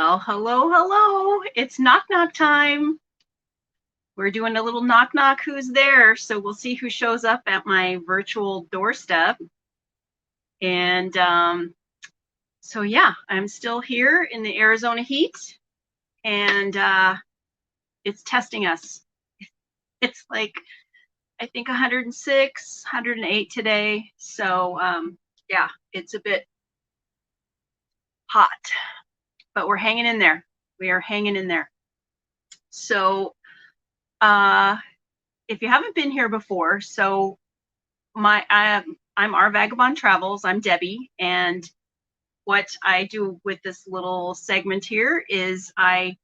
Well, hello, hello. It's knock knock time. We're doing a little knock knock who's there. So we'll see who shows up at my virtual doorstep. And so yeah, I'm still here in the Arizona heat, and it's testing us. It's like, I think 106, 108 today. So yeah, it's a bit hot, but we're hanging in there. We are hanging in there. So if you haven't been here before, so I'm Our Vagabond Travels. I'm Debbie, and what I do with this little segment here is I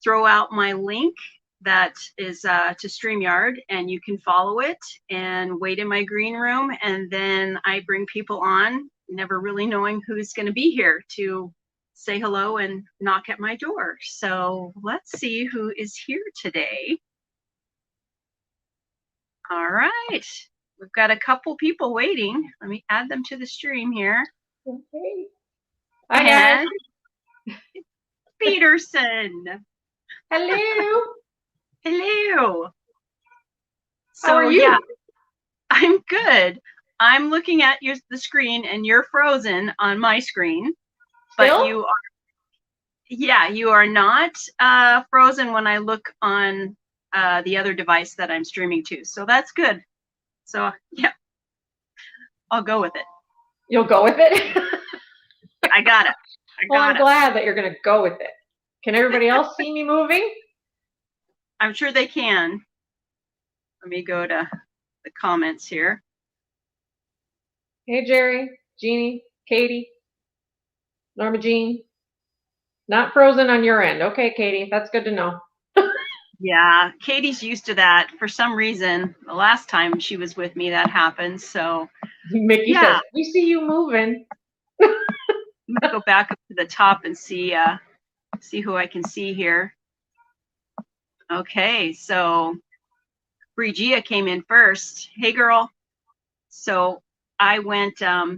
throw out my link that is to Streamyard, and you can follow it and wait in my green room, and then I bring people on, never really knowing who's going to be here to say hello and knock at my door. So let's see who is here today. All right, we've got a couple people waiting. Let me add them to the stream here. Okay. Hi, guys. Petersen. Hello. Hello. How are you? Yeah, I'm good. I'm looking at the screen, and you're frozen on my screen. Still? But you are, yeah, you are not frozen when I look on the other device that I'm streaming to. So that's good. So yeah, I'll go with it. You'll go with it? I got it. Well, I'm glad that you're going to go with it. Can everybody else see me moving? I'm sure they can. Let me go to the comments here. Hey, Jerry, Jeannie, Katie, Norma Jean. Not frozen on your end. Okay, Katie, that's good to know. Yeah, Katie's used to that. For some reason, the last time she was with me, that happened. So Mickey says, we see you moving. I'm gonna go back up to the top and see who I can see here. Okay, so Brigia came in first. Hey, girl. So I went. I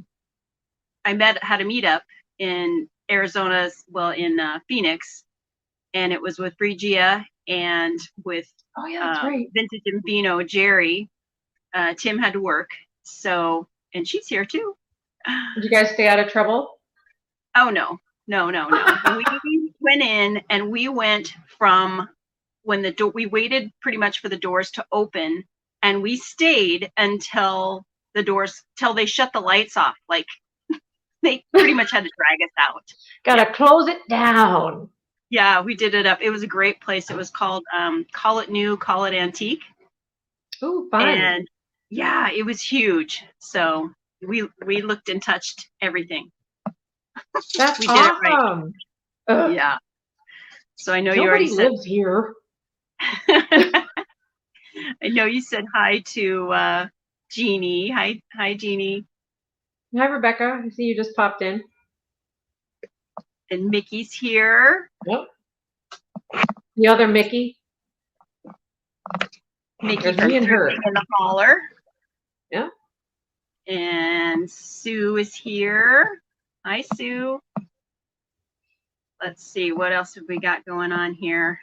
had a meetup in Arizona, well, in Phoenix, and it was with Brigia and with Vintage and Vino Jerry. Tim had to work, so, and she's here too. Did you guys stay out of trouble? Oh no. We went in, and we went from when the door, we waited pretty much for the doors to open, and we stayed until till they shut the lights off. Like, they pretty much had to drag us out. Gotta close it down. Yeah, we did it up. It was a great place. It was called Call It New, Call It Antique. Oh, fun. And yeah, it was huge. So we looked and touched everything. That's we awesome. Did it right. Yeah. So I know you already said. Nobody lives here. I know you said hi to Jeannie. Hi, Jeannie. Hi, Rebecca. I see you just popped in. And Mickey's here. Yep. The other Mickey. Mickey from in the holler. Yeah. And Sue is here. Hi, Sue. Let's see, what else have we got going on here?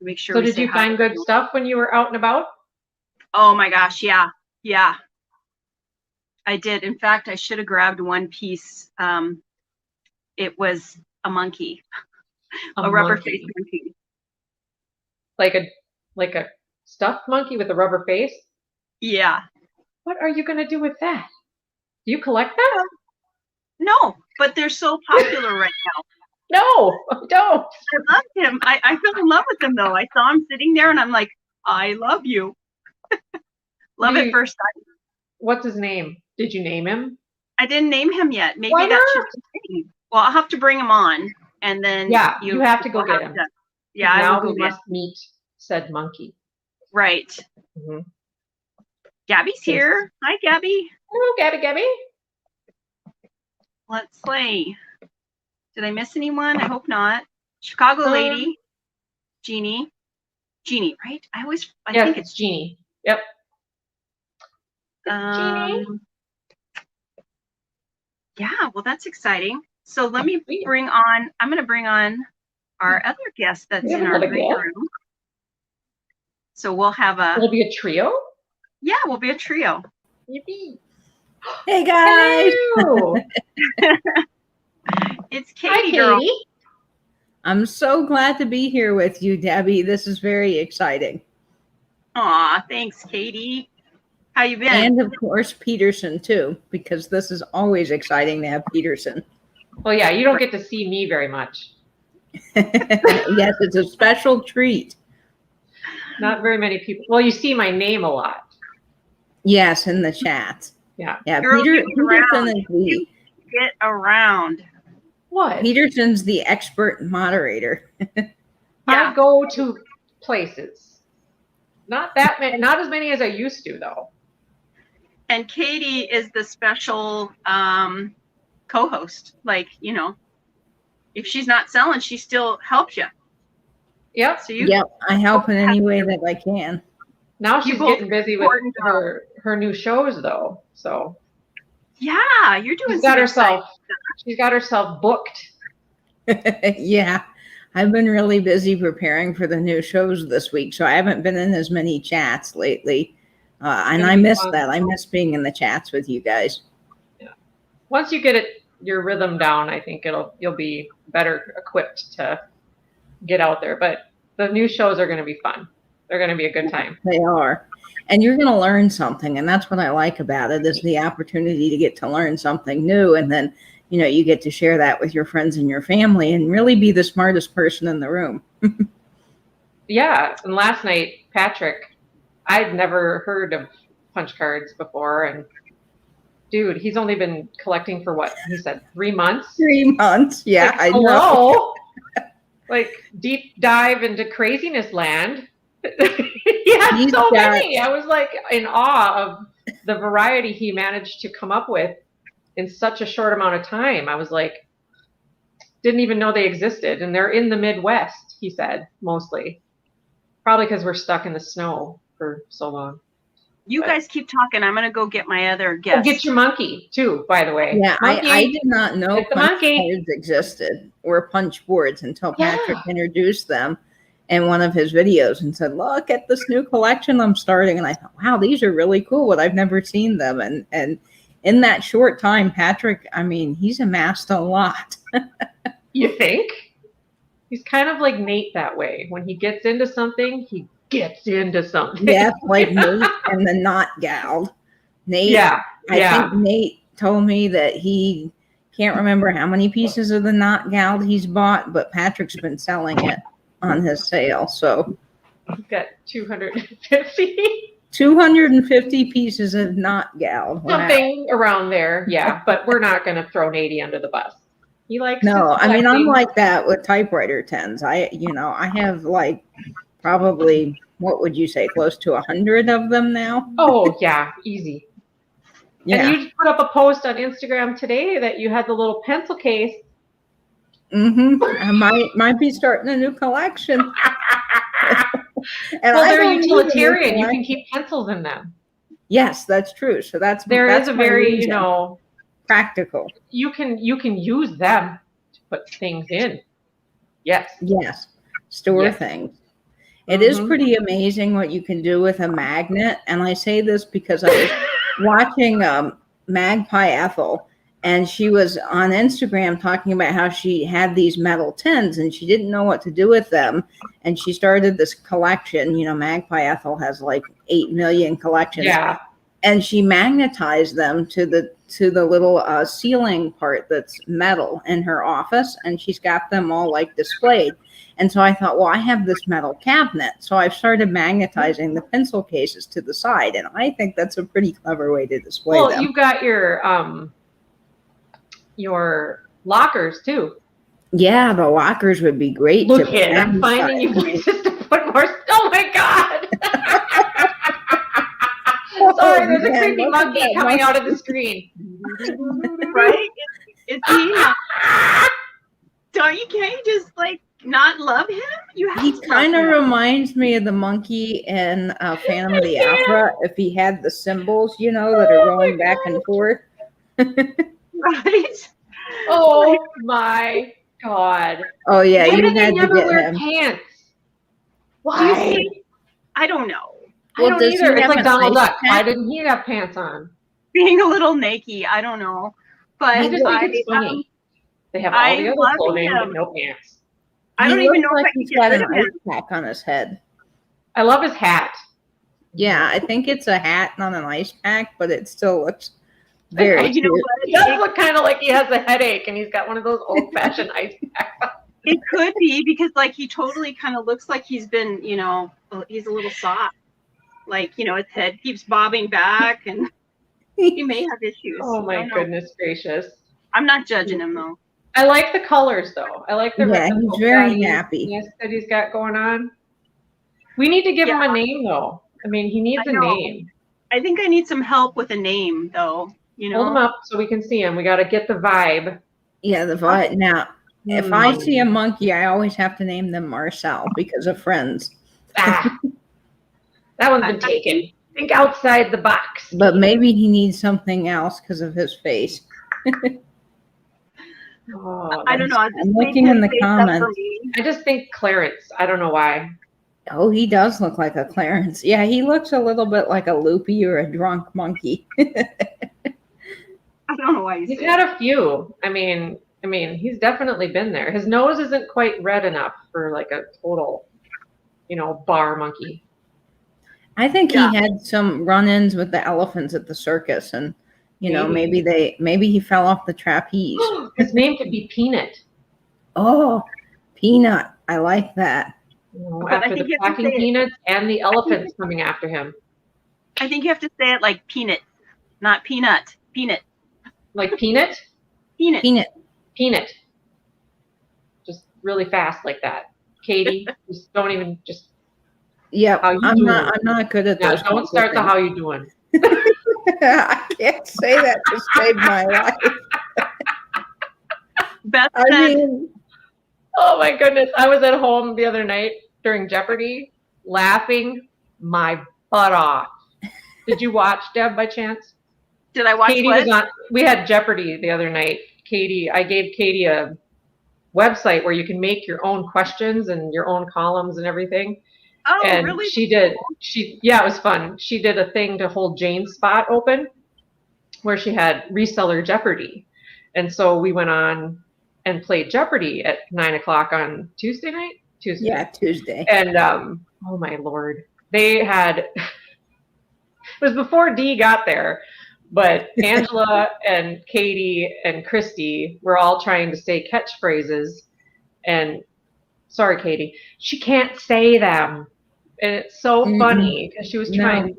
Make sure. So did you find good stuff when you were out and about? Oh my gosh, yeah. I did. In fact, I should have grabbed one piece. It was a monkey, a rubber-faced monkey. Like a stuffed monkey with a rubber face? Yeah. What are you going to do with that? Do you collect them? No, but they're so popular right now. No, don't. I love him. I fell in love with him, though. I saw him sitting there, and I'm like, I love you. Love at first sight. What's his name? Did you name him? I didn't name him yet. Maybe that should be. Well, I'll have to bring him on, and then you have to go get him. Yeah, now we must meet said monkey. Right. Mm-hmm. Gabby's here. Hi, Gabby. Hello, Gabby. Let's play. Did I miss anyone? I hope not. Chicago lady. Jeannie, right? I think it's Jeannie. Yep. Jeannie. Yeah, well, that's exciting. So let me I'm going to bring on our other guest that's in our green room. So we'll have It'll be a trio? Yeah, we'll be a trio. Yippee. Hey guys. Hello. It's Katie. Hi, Katie. Girl. I'm so glad to be here with you, Debbie. This is very exciting. Aw, thanks, Katie. How you been? And of course, Petersen too, because this is always exciting to have Petersen. Well, yeah, you don't get to see me very much. Yes, it's a special treat. Not very many people. Well, you see my name a lot. Yes, in the chat. Yeah. Yeah, Girl, Petersen is the get around. What? Petersen's the expert moderator. I go to places. Not that many, not as many as I used to, though. And Katie is the special co-host. Like, you know, if she's not selling, she still helps you. Yep. So I help in any way that I can. Now she's getting busy with her new shows, though. So yeah, you're doing. She's got herself booked. Yeah, I've been really busy preparing for the new shows this week, so I haven't been in as many chats lately. And I miss that. I miss being in the chats with you guys. Yeah. Once you get your rhythm down, I think you'll be better equipped to get out there. But the new shows are going to be fun. They're going to be a good time. They are. And you're going to learn something. And that's what I like about it, is the opportunity to get to learn something new. And then, you know, you get to share that with your friends and your family and really be the smartest person in the room. Yeah. And last night, Patrick, I'd never heard of punch cards before. And dude, he's only been collecting for what? He said 3 months? 3 months. Yeah, like, I know. Like deep dive into craziness land. He had so many. I was like in awe of the variety he managed to come up with in such a short amount of time. I was like, didn't even know they existed. And they're in the Midwest, he said, mostly. Probably because we're stuck in the snow for so long. You guys keep talking. I'm going to go get my other guest. Oh, get your monkey, too, by the way. Yeah, I did not know punch cards existed or punch boards until Patrick introduced them in one of his videos and said, look at this new collection I'm starting. And I thought, wow, these are really cool, but I've never seen them. And in that short time, Patrick, I mean, he's amassed a lot. You think? He's kind of like Nate that way. When he gets into something, he gets into something. Yeah, like Nate and the Not Galled. Nate, I think Nate told me that he can't remember how many pieces of the Not Galled he's bought, but Patrick's been selling it on his sale. So I've got 250. 250 pieces of Not Galled. Something around there, yeah. But we're not going to throw Nate under the bus. He likes. No, I mean, I'm like that with typewriter 10s. I have like probably, what would you say, close to 100 of them now? Oh yeah, easy. Yeah. And you put up a post on Instagram today that you had the little pencil case. I might be starting a new collection. And well, they're utilitarian. You can keep pencils in them. Yes, that's true. So that's a very, practical. You can use them to put things in. Yes. Yes. Store things. It is pretty amazing what you can do with a magnet. And I say this because I was watching Magpie Ethel, and she was on Instagram talking about how she had these metal tins and she didn't know what to do with them. And she started this collection. You know, Magpie Ethel has like 8 million collections. Yeah. And she magnetized them to the little ceiling part that's metal in her office, and she's got them all like displayed. And so I thought, well, I have this metal cabinet, so I've started magnetizing the pencil cases to the side, and I think that's a pretty clever way to display them. Well, you've got your lockers too. Yeah, the lockers would be great. Look at, I'm finding you places to put more. Oh my God. Sorry, there's a creepy monkey coming out of the screen. Right? It's can't you just like not love him? He kind of reminds me of the monkey in Phantom of the Opera if he had the symbols, that are going back and forth. Right? Oh my God. Oh yeah, Why you do they had to never get wear him. pants? Do you Why? see? I don't know. I Well, don't does he either. It's have like an Donald ice Duck. Why pack? didn't he have pants on? Being a little naked, I don't know. But I just think it's funny. They have all the I other love clothing, but him. no pants. I He don't even looks know like if I can he's get got rid an of ice him. pack on his head. I love his hat. Yeah, I think it's a hat, not an ice pack, but it still looks very You know cute. what? He does look kind of like he has a headache and he's got one of those old-fashioned ice packs. It could be because like he totally kind of looks like he's been, you know, he's a little soft. Like, you know, his head keeps bobbing back and he may have issues. Oh I my don't know. goodness gracious. I'm not judging him though. I like the colors though. I like the Yeah, the he's polka very dotty happy. ness that he's got going on. We need to give him a name though. I mean, he needs I a know. name. I think I need some help with a name though. You know, Hold him up so we can see him. We got to get the vibe. Yeah, the vibe. Now, if Hmm. I see a monkey, I always have to name them Marcel because of Friends. Ah, that one's been taken. Think outside the box. But maybe he needs something else because of his face. Oh, I don't know. I I'm looking in the comments. I just think Clarence. I don't know why. Oh, he does look like a Clarence. Yeah, he looks a little bit like a loopy or a drunk monkey. I don't know why He's had a few. I mean, he's definitely been there. His nose isn't quite red enough for like a total, bar monkey. I think he had some run-ins with the elephants at the circus, and maybe he fell off the trapeze. His name could be Peanut. Oh, Peanut. I like that. After the packing peanuts and the elephants coming after him. I think you have to say it like peanut, not peanut. Peanut. Like peanut? Peanut. Peanut. Peanut. Just really fast like that. Katie, just don't even just. Yeah, I'm not good at those. Don't start the how you doing. I can't say that to save my life. Beth I said, mean, oh my goodness. I was at home the other night during Jeopardy laughing my butt off. Did you watch, Deb, by chance? Did I watch Katie what? was on. We had Jeopardy the other night. I gave Katie a website where you can make your own questions and your own columns and everything. Oh, And really? it was fun. She did a thing to hold Jane's spot open where she had reseller Jeopardy. And so we went on and played Jeopardy at 9:00 on Tuesday night. Yeah, Tuesday. And oh my Lord, they had, it was before Dee got there, but Angela and Katie and Christy were all trying to say catchphrases. And sorry, Katie, she can't say them. And it's so funny because she was trying really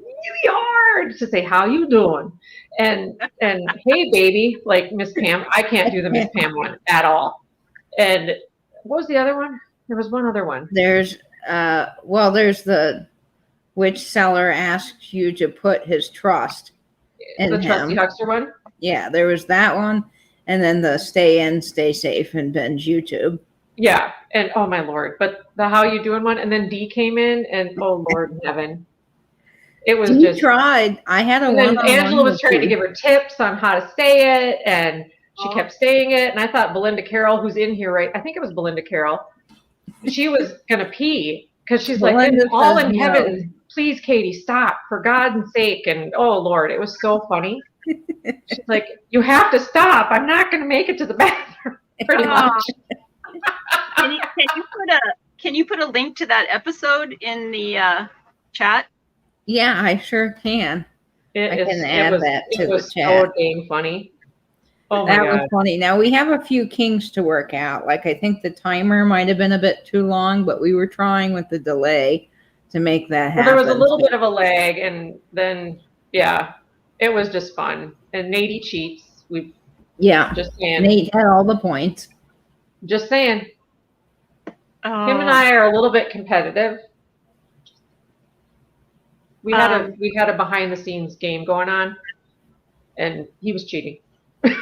hard to say, how you doing? And hey, baby, like Miss Pam. I can't do the Miss Pam one at all. And what was the other one? There was one other one. There's the which seller asks you to put his trust in the him. Trusty Huckster one? Yeah, there was that one. And then the stay in, stay safe, and binge YouTube. Yeah, and oh my Lord, but the how you doing one, and then Dee came in, and oh Lord in heaven, it was Dee tried. I had a one. And Angela was trying to give her tips on how to say it, and she kept saying it, and I thought Belinda Carroll, who's in here, right? I think it was Belinda Carroll. She was gonna pee because she's Belinda like, all in no. heaven, please, Katie, stop for God's sake, and oh Lord, it was so funny. She's like, you have to stop. I'm not gonna make it to the bathroom. Pretty much. Can you put a link to that episode in the chat? Yeah, I sure can. I can add that to the chat. So dang funny. Oh my that God. was funny. Now we have a few kinks to work out. Like I think the timer might have been a bit too long, but we were trying with the delay to make that happen. Well, there was a little bit of a lag, and then it was just fun. And Nate cheats. Just saying. Nate had all the points. Just saying. Him and I are a little bit competitive. We had a behind the scenes game going on, and he was cheating. But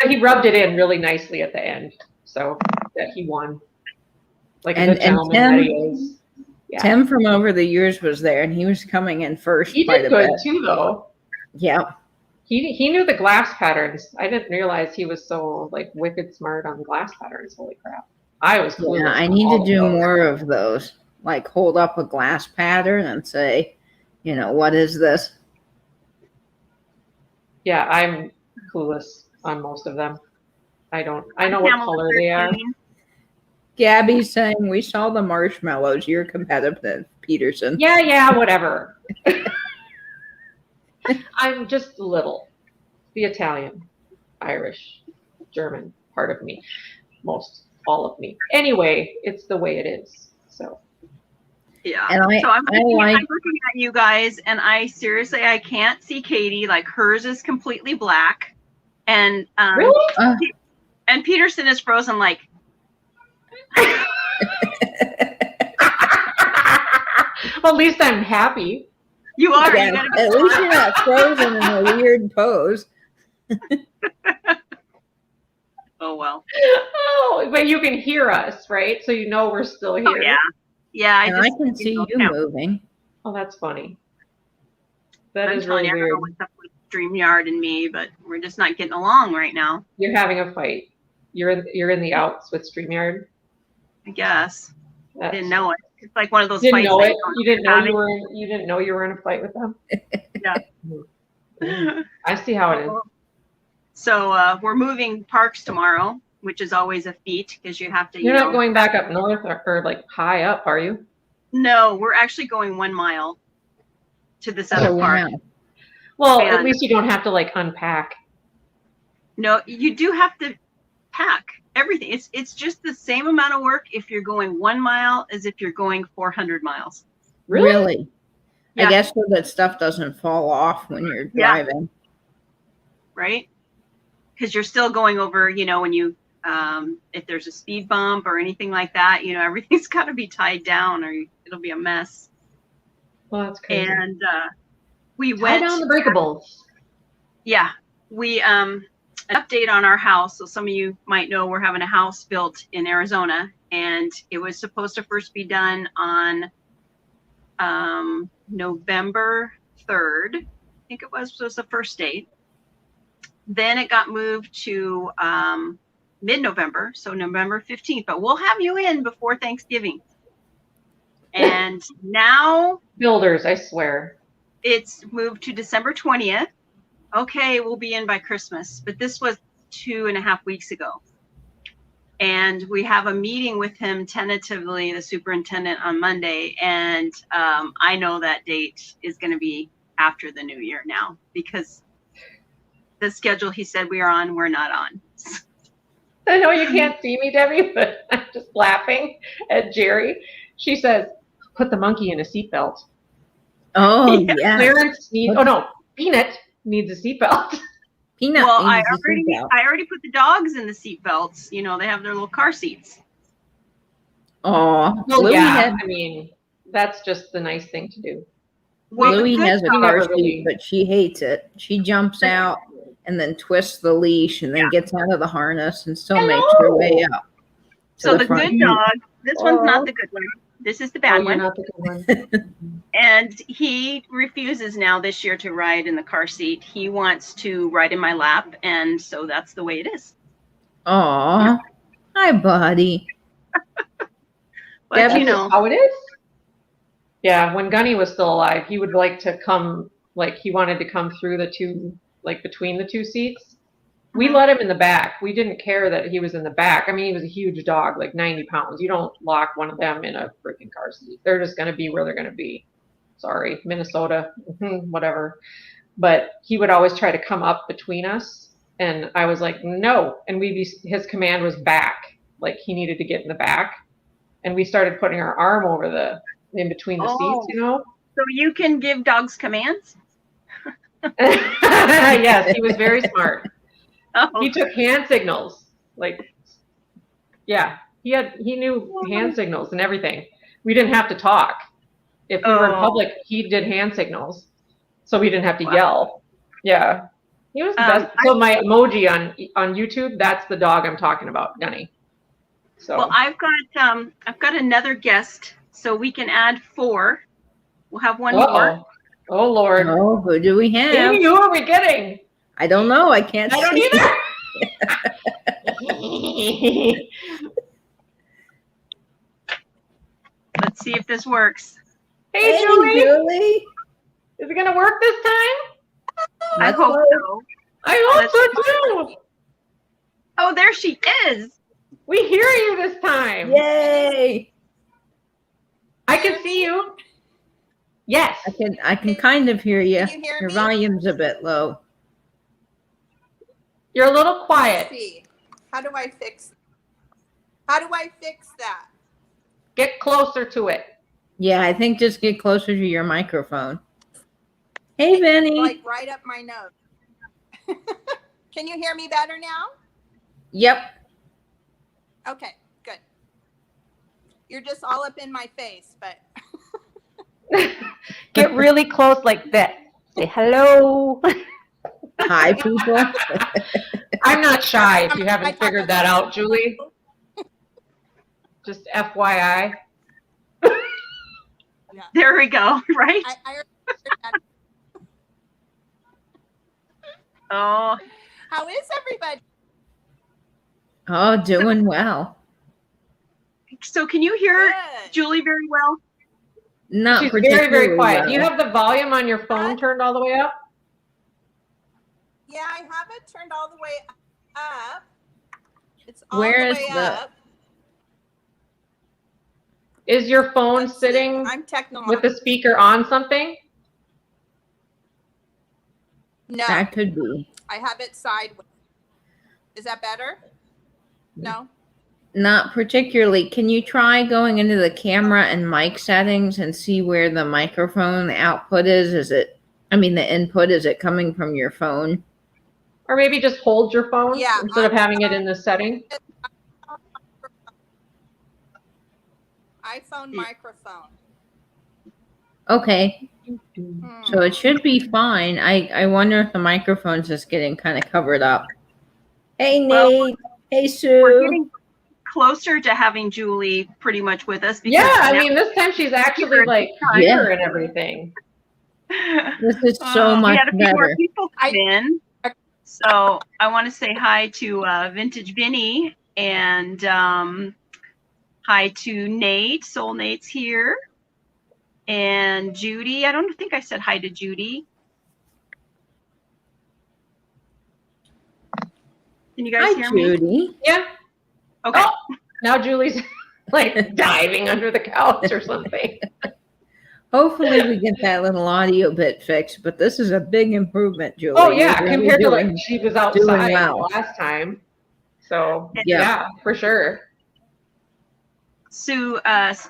he rubbed it in really nicely at the end, so that he won. Like a good gentleman that he is. Yeah. Tim from over the years was there, and he was coming in first. He did good too, though. Yeah. He knew the glass patterns. I didn't realize he was so like wicked smart on the glass patterns. Holy crap! I was clueless. Yeah, I need to do more of those. Like hold up a glass pattern and say, what is this? Yeah, I'm clueless on most of them. I know what color they are. Gabby's saying we saw the marshmallows. You're competitive, Petersen. Yeah, whatever. I'm just little. The Italian, Irish, German part of me. All of me. Anyway, it's the way it is. So. Yeah. And I'm looking at you guys, and I can't see Katie. Like hers is completely black, and really? And Petersen is frozen. Like. Well, at least I'm happy. You are. Yeah, at least you're not frozen in a weird pose. Oh well. Oh, but you can hear us, right? So we're still here. Oh, yeah. Yeah, I can see you moving. Oh, that's funny. That I'm is really weird. I don't know what's up with Streamyard and me, but we're just not getting along right now. You're having a fight. You're in the outs with Streamyard. I guess. I didn't know it. It's like one of those didn't fights. Know it? You didn't know you didn't know you were in a fight with them? Yeah. I see how it is. So we're moving parks tomorrow, which is always a feat because you have to. You're not going back up north or like high up, are you? No, we're actually going 1 mile to this other park. Wow. Well, at least you don't have to like unpack. No, you do have to pack everything. It's just the same amount of work if you're going 1 mile as if you're going 400 miles. Really? Yeah. I guess so that stuff doesn't fall off when you're driving. Right? Because you're still going over, when you, if there's a speed bump or anything like that, everything's got to be tied down or it'll be a mess. Well, that's crazy. And we Tie went down the breakables. Yeah, we an update on our house. So some of you might know we're having a house built in Arizona, and it was supposed to first be done on November 3rd. I think it was the first date. Then it got moved to mid-November, so November 15th. But we'll have you in before Thanksgiving. And now builders, I swear. It's moved to December 20th. Okay, we'll be in by Christmas. But this was 2.5 weeks ago. And we have a meeting with him tentatively, the superintendent, on Monday. And I know that date is going to be after the new year now because the schedule he said we are on, we're not on. I know you can't see me, Debbie, but I'm just laughing at Jerry. She says, put the monkey in a seatbelt. Oh, yeah. Clarence needs, Peanut needs a seatbelt. Peanut well, needs I already put the dogs in the seatbelts. They have their little car seats. Oh, well, yeah. I mean, that's just the nice thing to do. Well, Louie has a car seat, but she hates it. She jumps out and then twists the leash and then gets out of the harness and still makes her way up. So the good dog, this one's not the good one. This is the bad one. Not the good one. And he refuses now this year to ride in the car seat. He wants to ride in my lap, and so that's the way it is. Aw. Hi, buddy. But that's how it is. Yeah, when Gunny was still alive, he would like to come, he wanted to come through the two, between the two seats. We let him in the back. We didn't care that he was in the back. I mean, he was a huge dog, 90 pounds. You don't lock one of them in a freaking car seat. They're just going to be where they're going to be. Sorry, Minnesota, whatever. But he would always try to come up between us. And I was like, no. And his command was back. He needed to get in the back. And we started putting our arm over in between the seats, So you can give dogs commands? Yes, he was very smart. He took hand signals. He knew hand signals and everything. We didn't have to talk. If we were in public, he did hand signals. So we didn't have to yell. Yeah. He was the best. So my emoji on YouTube, that's the dog I'm talking about, Gunny. So well, I've got another guest, so we can add 4. We'll have one more. Oh Lord. Oh, who do we have? Who are we getting? I don't know. I can't I don't see. either. Let's see if this works. Hey, Hey, Julie. Julie. Is it going to work this time? I Let's hope hope. so. I hope so too. Oh, there she is. We hear you this time. Yay. I can see you. Yes. I can kind of hear you. Can you hear Your me? volume's a bit low. You're a little quiet. Let's see. How do I fix that? Get closer to it. Yeah, I think just get closer to your microphone. Hey, Benny. Like right up my nose. Can you hear me better now? Yep. Okay, good. You're just all up in my face, but Get really close like that. Say hello. Hi, people. I'm not shy if you haven't figured that out, Julie. Just FYI. There we go, right? I heard that. Oh, How is everybody? Oh, doing well. so can you hear Good. Julie very well? Not She's very, particularly very quiet. well. Do you have the volume on your phone turned all the way up? Yeah, I have it turned all the way up. It's all Where the is way the- up. Is your phone Let's see. sitting I'm with the speaker on something? No, That could be. I have it sideways. Is that better? No. Not particularly. Can you try going into the camera and mic settings and see where the microphone output is? The input, is it coming from your phone? Or maybe just hold your phone Yeah, instead of having it in the setting? iPhone microphone. Okay. Hmm. So it should be fine. I wonder if the microphone's just getting kind of covered up. Hey, Nate. Well, hey, We're Sue. getting closer to having Julie pretty much with us. because Yeah, I now- mean, this time she's actually like Yeah. here and everything. This is so we much had a few more better. people come in. So I want to say hi to Vintage Vinny and hi to Nate. Soul Nate's here. And Judy. I don't think I said hi to Judy. Can you guys Hi, hear me? Judy. Yeah. Okay. Oh, now Julie's like diving under the couch or something. Hopefully we get that little audio bit fixed, but this is a big improvement, Julie. Oh yeah, You're really compared to like doing- she was outside well. last time. So Yeah. yeah, for sure. Sue Spiezio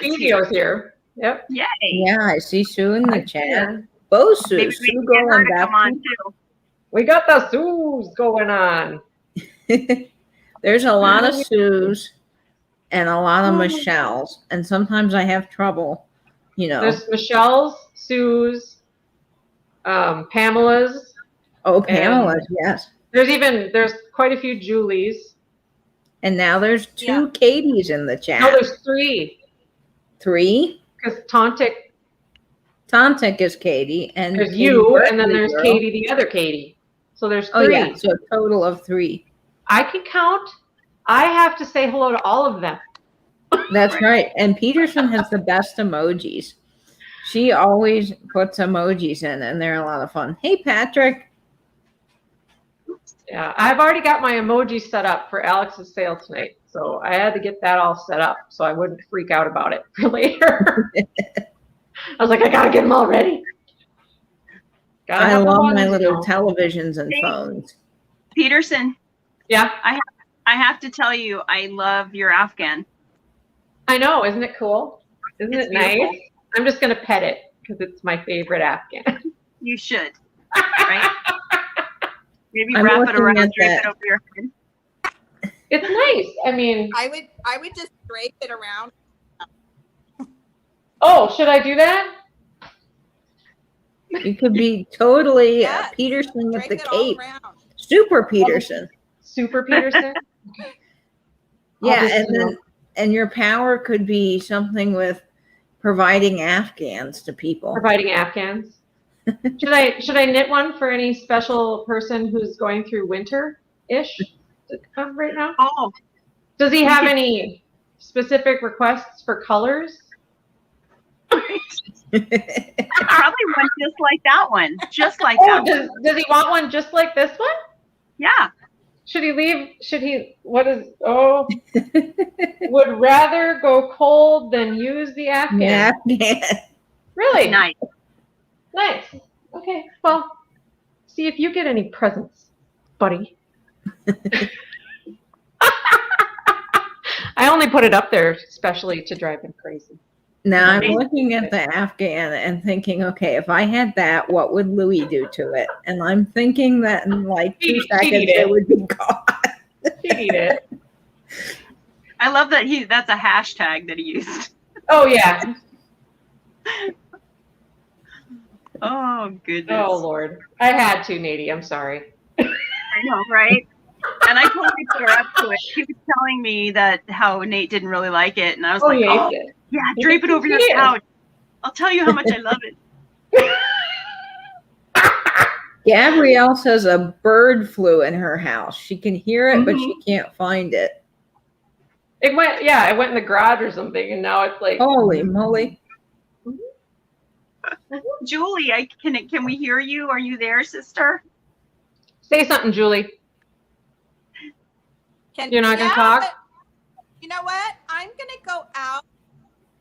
is here. Studio's here. Yep. Yay. Yeah, I see Sue in the I see chat. her. Both Sue. Maybe we Sue can get her going to back. come on too. We got the Sues going on. There's a lot of Sues and a lot of Michelles, and sometimes I have trouble, There's Michelle's, Sue's, Pamela's. Oh, Pamela's, yes. There's quite a few Julies. And now there's two Yeah. Katies in the chat. No, there's 3. 3. Because Tontic, Tontic is Katie, and there's Katie you, and then Berkeley there's girl. Katie, the other Katie. So there's 3. Oh yeah, so a total of 3. I can count. I have to say hello to all of them. That's right. And Petersen has the best emojis. She always puts emojis in, and they're a lot of fun. Hey, Patrick. Yeah, I've already got my emoji set up for Alex's sale tonight. So I had to get that all set up so I wouldn't freak out about it for later. I was like, I gotta get them all ready. Gotta I have them love on, my you little know. televisions and Hey. phones. Petersen, Yeah, I have to tell you, I love your Afghan. I know. Isn't it cool? Isn't It's it nice? beautiful. I'm just gonna pet it because it's my favorite Afghan. You should, right? Maybe I'm wrap it looking around, at drape that. it over your head. It's nice. I mean, I would just drape it around. oh, should I do that? You could be totally Yes. Petersen with Drape the it all cape. around. Super Petersen. Super Petersen. Yeah, just, and you know. then and your power could be something with providing Afghans to people. Providing Afghans. Should I knit one for any special person who's going through winter-ish right now? Oh, Does he have any specific requests for colors? probably one just like that one. Just like Oh, that. does he want one just like this one? Yeah. Would rather go cold than use the Afghan. Yeah. Really? Nice. Nice. Okay. Well, see if you get any presents, buddy. I only put it up there especially to drive him crazy. Now I'm looking at the Afghan and thinking, okay, if I had that, what would Louis do to it? And I'm thinking that in like 2 seconds it would be gone. He'd eat it. I love that that's a hashtag that he used. Oh yeah. Oh goodness. Oh Lord. I had to, Nady. I'm sorry. I know, right? And I totally put her up to it. She was telling me that how Nate didn't really like it, and I was like, "Oh, yeah, drape it over your couch. I'll tell you how much I love it." Gabrielle says a bird flew in her house. She can hear it, but she can't find it. It went in the garage or something, and now it's like, holy moly. Julie, can we hear you? Are you there, sister? Say something, Julie. You're not gonna talk? You know what? I'm gonna go out.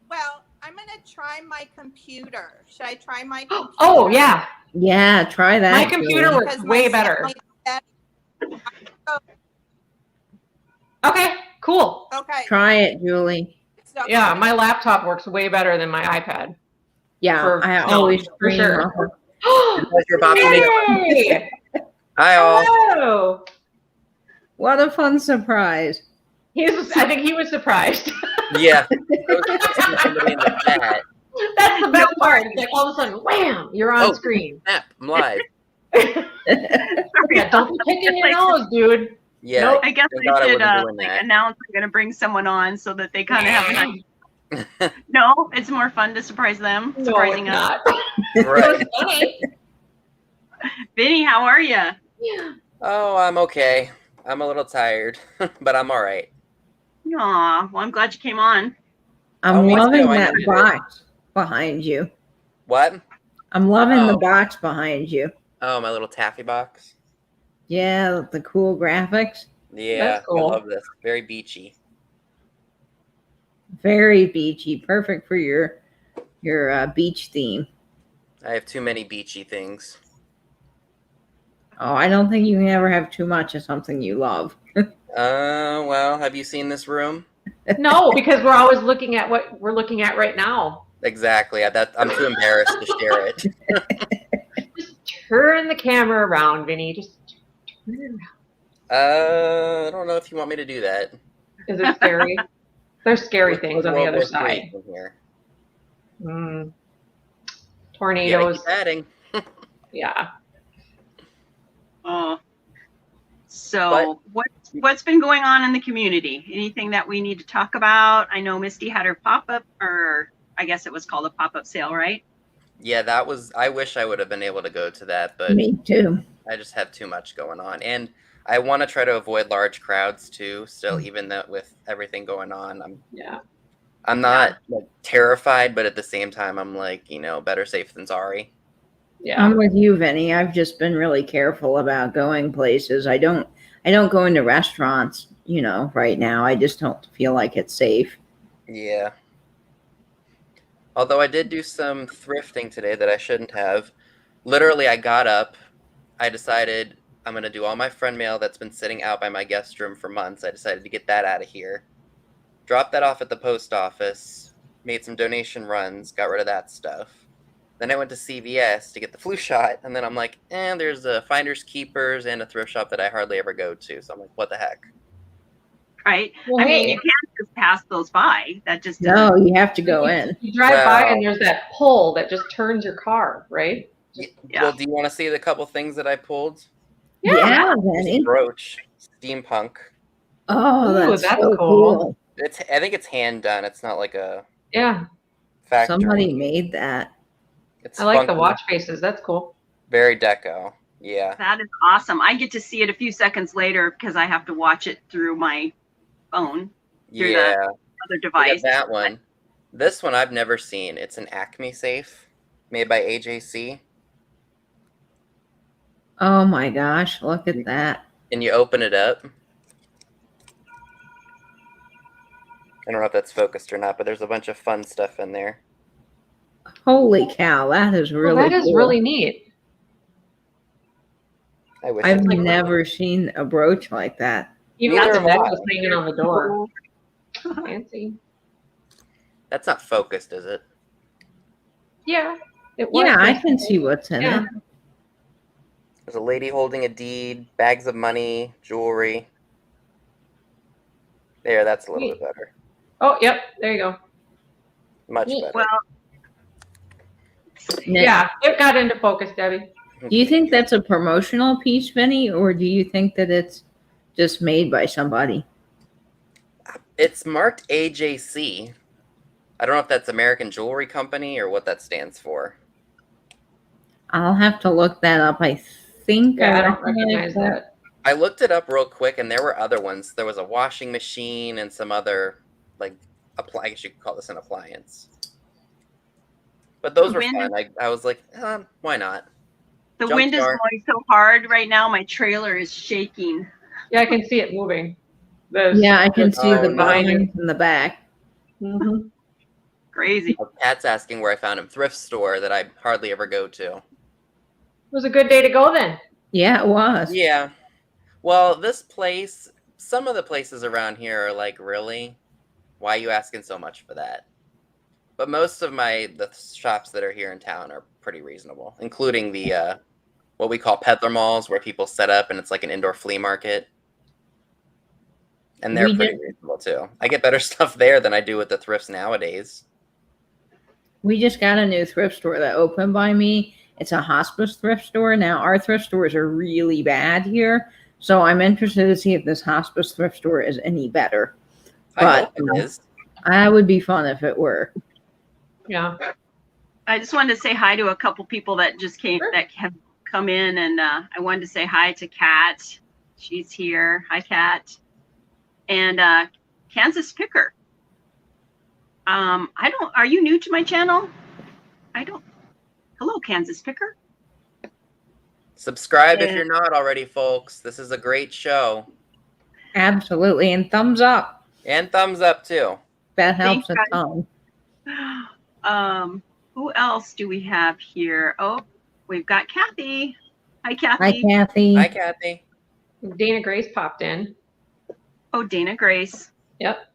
Well, I'm gonna try my computer. Should I try my computer? Oh yeah. Yeah, try that. My computer works way better. Okay, cool. Okay. Try it, Julie. So Yeah, my laptop works way better than my iPad. Yeah, I always for sure. Hey! Hi all. Hello. What a fun surprise. I think he was surprised. Yeah. Somebody in the chat. That's the best part. It's like all of a sudden, wham, you're on screen. Snap, I'm live. Yeah, don't be picking your nose, dude. Yeah. Nope. I guess Thank God I I should wasn't doing that. announce I'm going to bring someone on so that they kind of have an idea. No, it's more fun to surprise them. Surprising us. Right. Vinny, how are you? Oh, I'm okay. I'm a little tired, but I'm all right. Aw, well, I'm glad you came on. I'm me loving too. I that needed it. box behind you. What? I'm loving the Oh. box behind you. Oh, my little taffy box. Yeah, the cool graphics. Yeah, That's cool. I love this. Very beachy. Very beachy. Perfect for your beach theme. I have too many beachy things. Oh, I don't think you can ever have too much of something you love. Well, have you seen this room? No, because we're always looking at what we're looking at right now. Exactly. I'm too embarrassed to share it. Just turn the camera around, Vinny. Just turn it around. I don't know if you want me to do that. Is it scary? There's scary things With on the World other War side. III in here. Mm. Yeah, Tornadoes. keep adding. Yeah. Oh. So what's been going on in the community? Anything that we need to talk about? I know Misty had her pop-up, or I guess it was called a pop-up sale, right? Yeah, that was. I wish I would have been able to go to that, but Me too. I just have too much going on, and I want to try to avoid large crowds too. Still, even that with everything going on, I'm not like, terrified, but at the same time, I'm like, better safe than sorry. Yeah. I'm with you, Vinny. I've just been really careful about going places. I don't go into restaurants, right now. I just don't feel like it's safe. Yeah. Although I did do some thrifting today that I shouldn't have. Literally, I got up. I decided I'm going to do all my friend mail that's been sitting out by my guest room for months. I decided to get that out of here. Dropped that off at the post office. Made some donation runs. Got rid of that stuff. Then I went to CVS to get the flu shot. And then I'm like, there's a Finders Keepers and a thrift shop that I hardly ever go to. So I'm like, what the heck? Right? Well, I mean, hey. you can't just pass those by. That just No, you have to go in. You drive by and there's that pole that just turns your car, right? Yeah. Well, do you want to see the couple things that I pulled? Yeah, There's Vinny. a brooch. Steampunk. Oh, Ooh, that's that's so cool. cool. I think it's hand done. It's not like a Yeah. factory. Somebody made that. It's I like the funky, watch faces. That's cool. very deco. Yeah. That is awesome. I get to see it a few seconds later because I have to watch it through my phone, through the Yeah. other Look device. at that one. This one I've never seen. It's an Acme safe made by AJC. Oh my gosh, look at that. And you open it up. I don't know if that's focused or not, but there's a bunch of fun stuff in there. Holy cow, that is really Well, that is cool. really neat. I wish I've it was. never seen a brooch like that. Even Neither with the have I. necklace hanging on the door. Fancy. That's not focused, is it? Yeah. It was Yeah, I nice. can see what's in Yeah. it. There's a lady holding a deed, bags of money, jewelry. There, that's a little bit better. Oh, yep. There you go. Much Neat. better. Well, Yeah, it got into focus, Debbie. Do you think that's a promotional piece, Vinny, or do you think that it's just made by somebody? It's marked AJC. I don't know if that's American Jewelry Company or what that stands for. I'll have to look that up. I think Yeah, I don't recognize recognize that. I looked it up real quick, and there were other ones. There was a washing machine and some other, like, I guess you could call this an appliance. But those were wind- fun. I was like, why not? the Junk wind is jar. blowing so hard right now. My trailer is shaking. Yeah, I can see it moving. Those- Yeah, I can see Oh, the no. behind in the back. Mhm. Crazy. Pat's asking where I found him. Thrift store that I hardly ever go to. It was a good day to go then. Yeah, it was. Yeah. Well, this place, some of the places around here are like, really? Why are you asking so much for that? But most of the shops that are here in town are pretty reasonable, including the what we call peddler malls, where people set up and it's like an indoor flea market. And they're We pretty did- reasonable too. I get better stuff there than I do with the thrifts nowadays. We just got a new thrift store that opened by me. It's a hospice thrift store. Now, our thrift stores are really bad here. So I'm interested to see if this hospice thrift store is any better. I But hope it is. I would be fun if it were. Yeah. I just wanted to say hi to a couple people that just came, Sure. that have come in, and I wanted to say hi to Kat. She's here. Hi, Kat. And Kansas Picker. Are you new to my channel? Hello, Kansas Picker. Subscribe if Yeah. you're not already, folks. This is a great show. Absolutely. And thumbs up. And thumbs up too. That helps Thanks, a ton. Who else do we have here? Oh, we've got Kathy. Hi, Hi, Kathy. Kathy. Hi, Kathy. Dana Grace popped in. Oh, Dana Grace. Yep.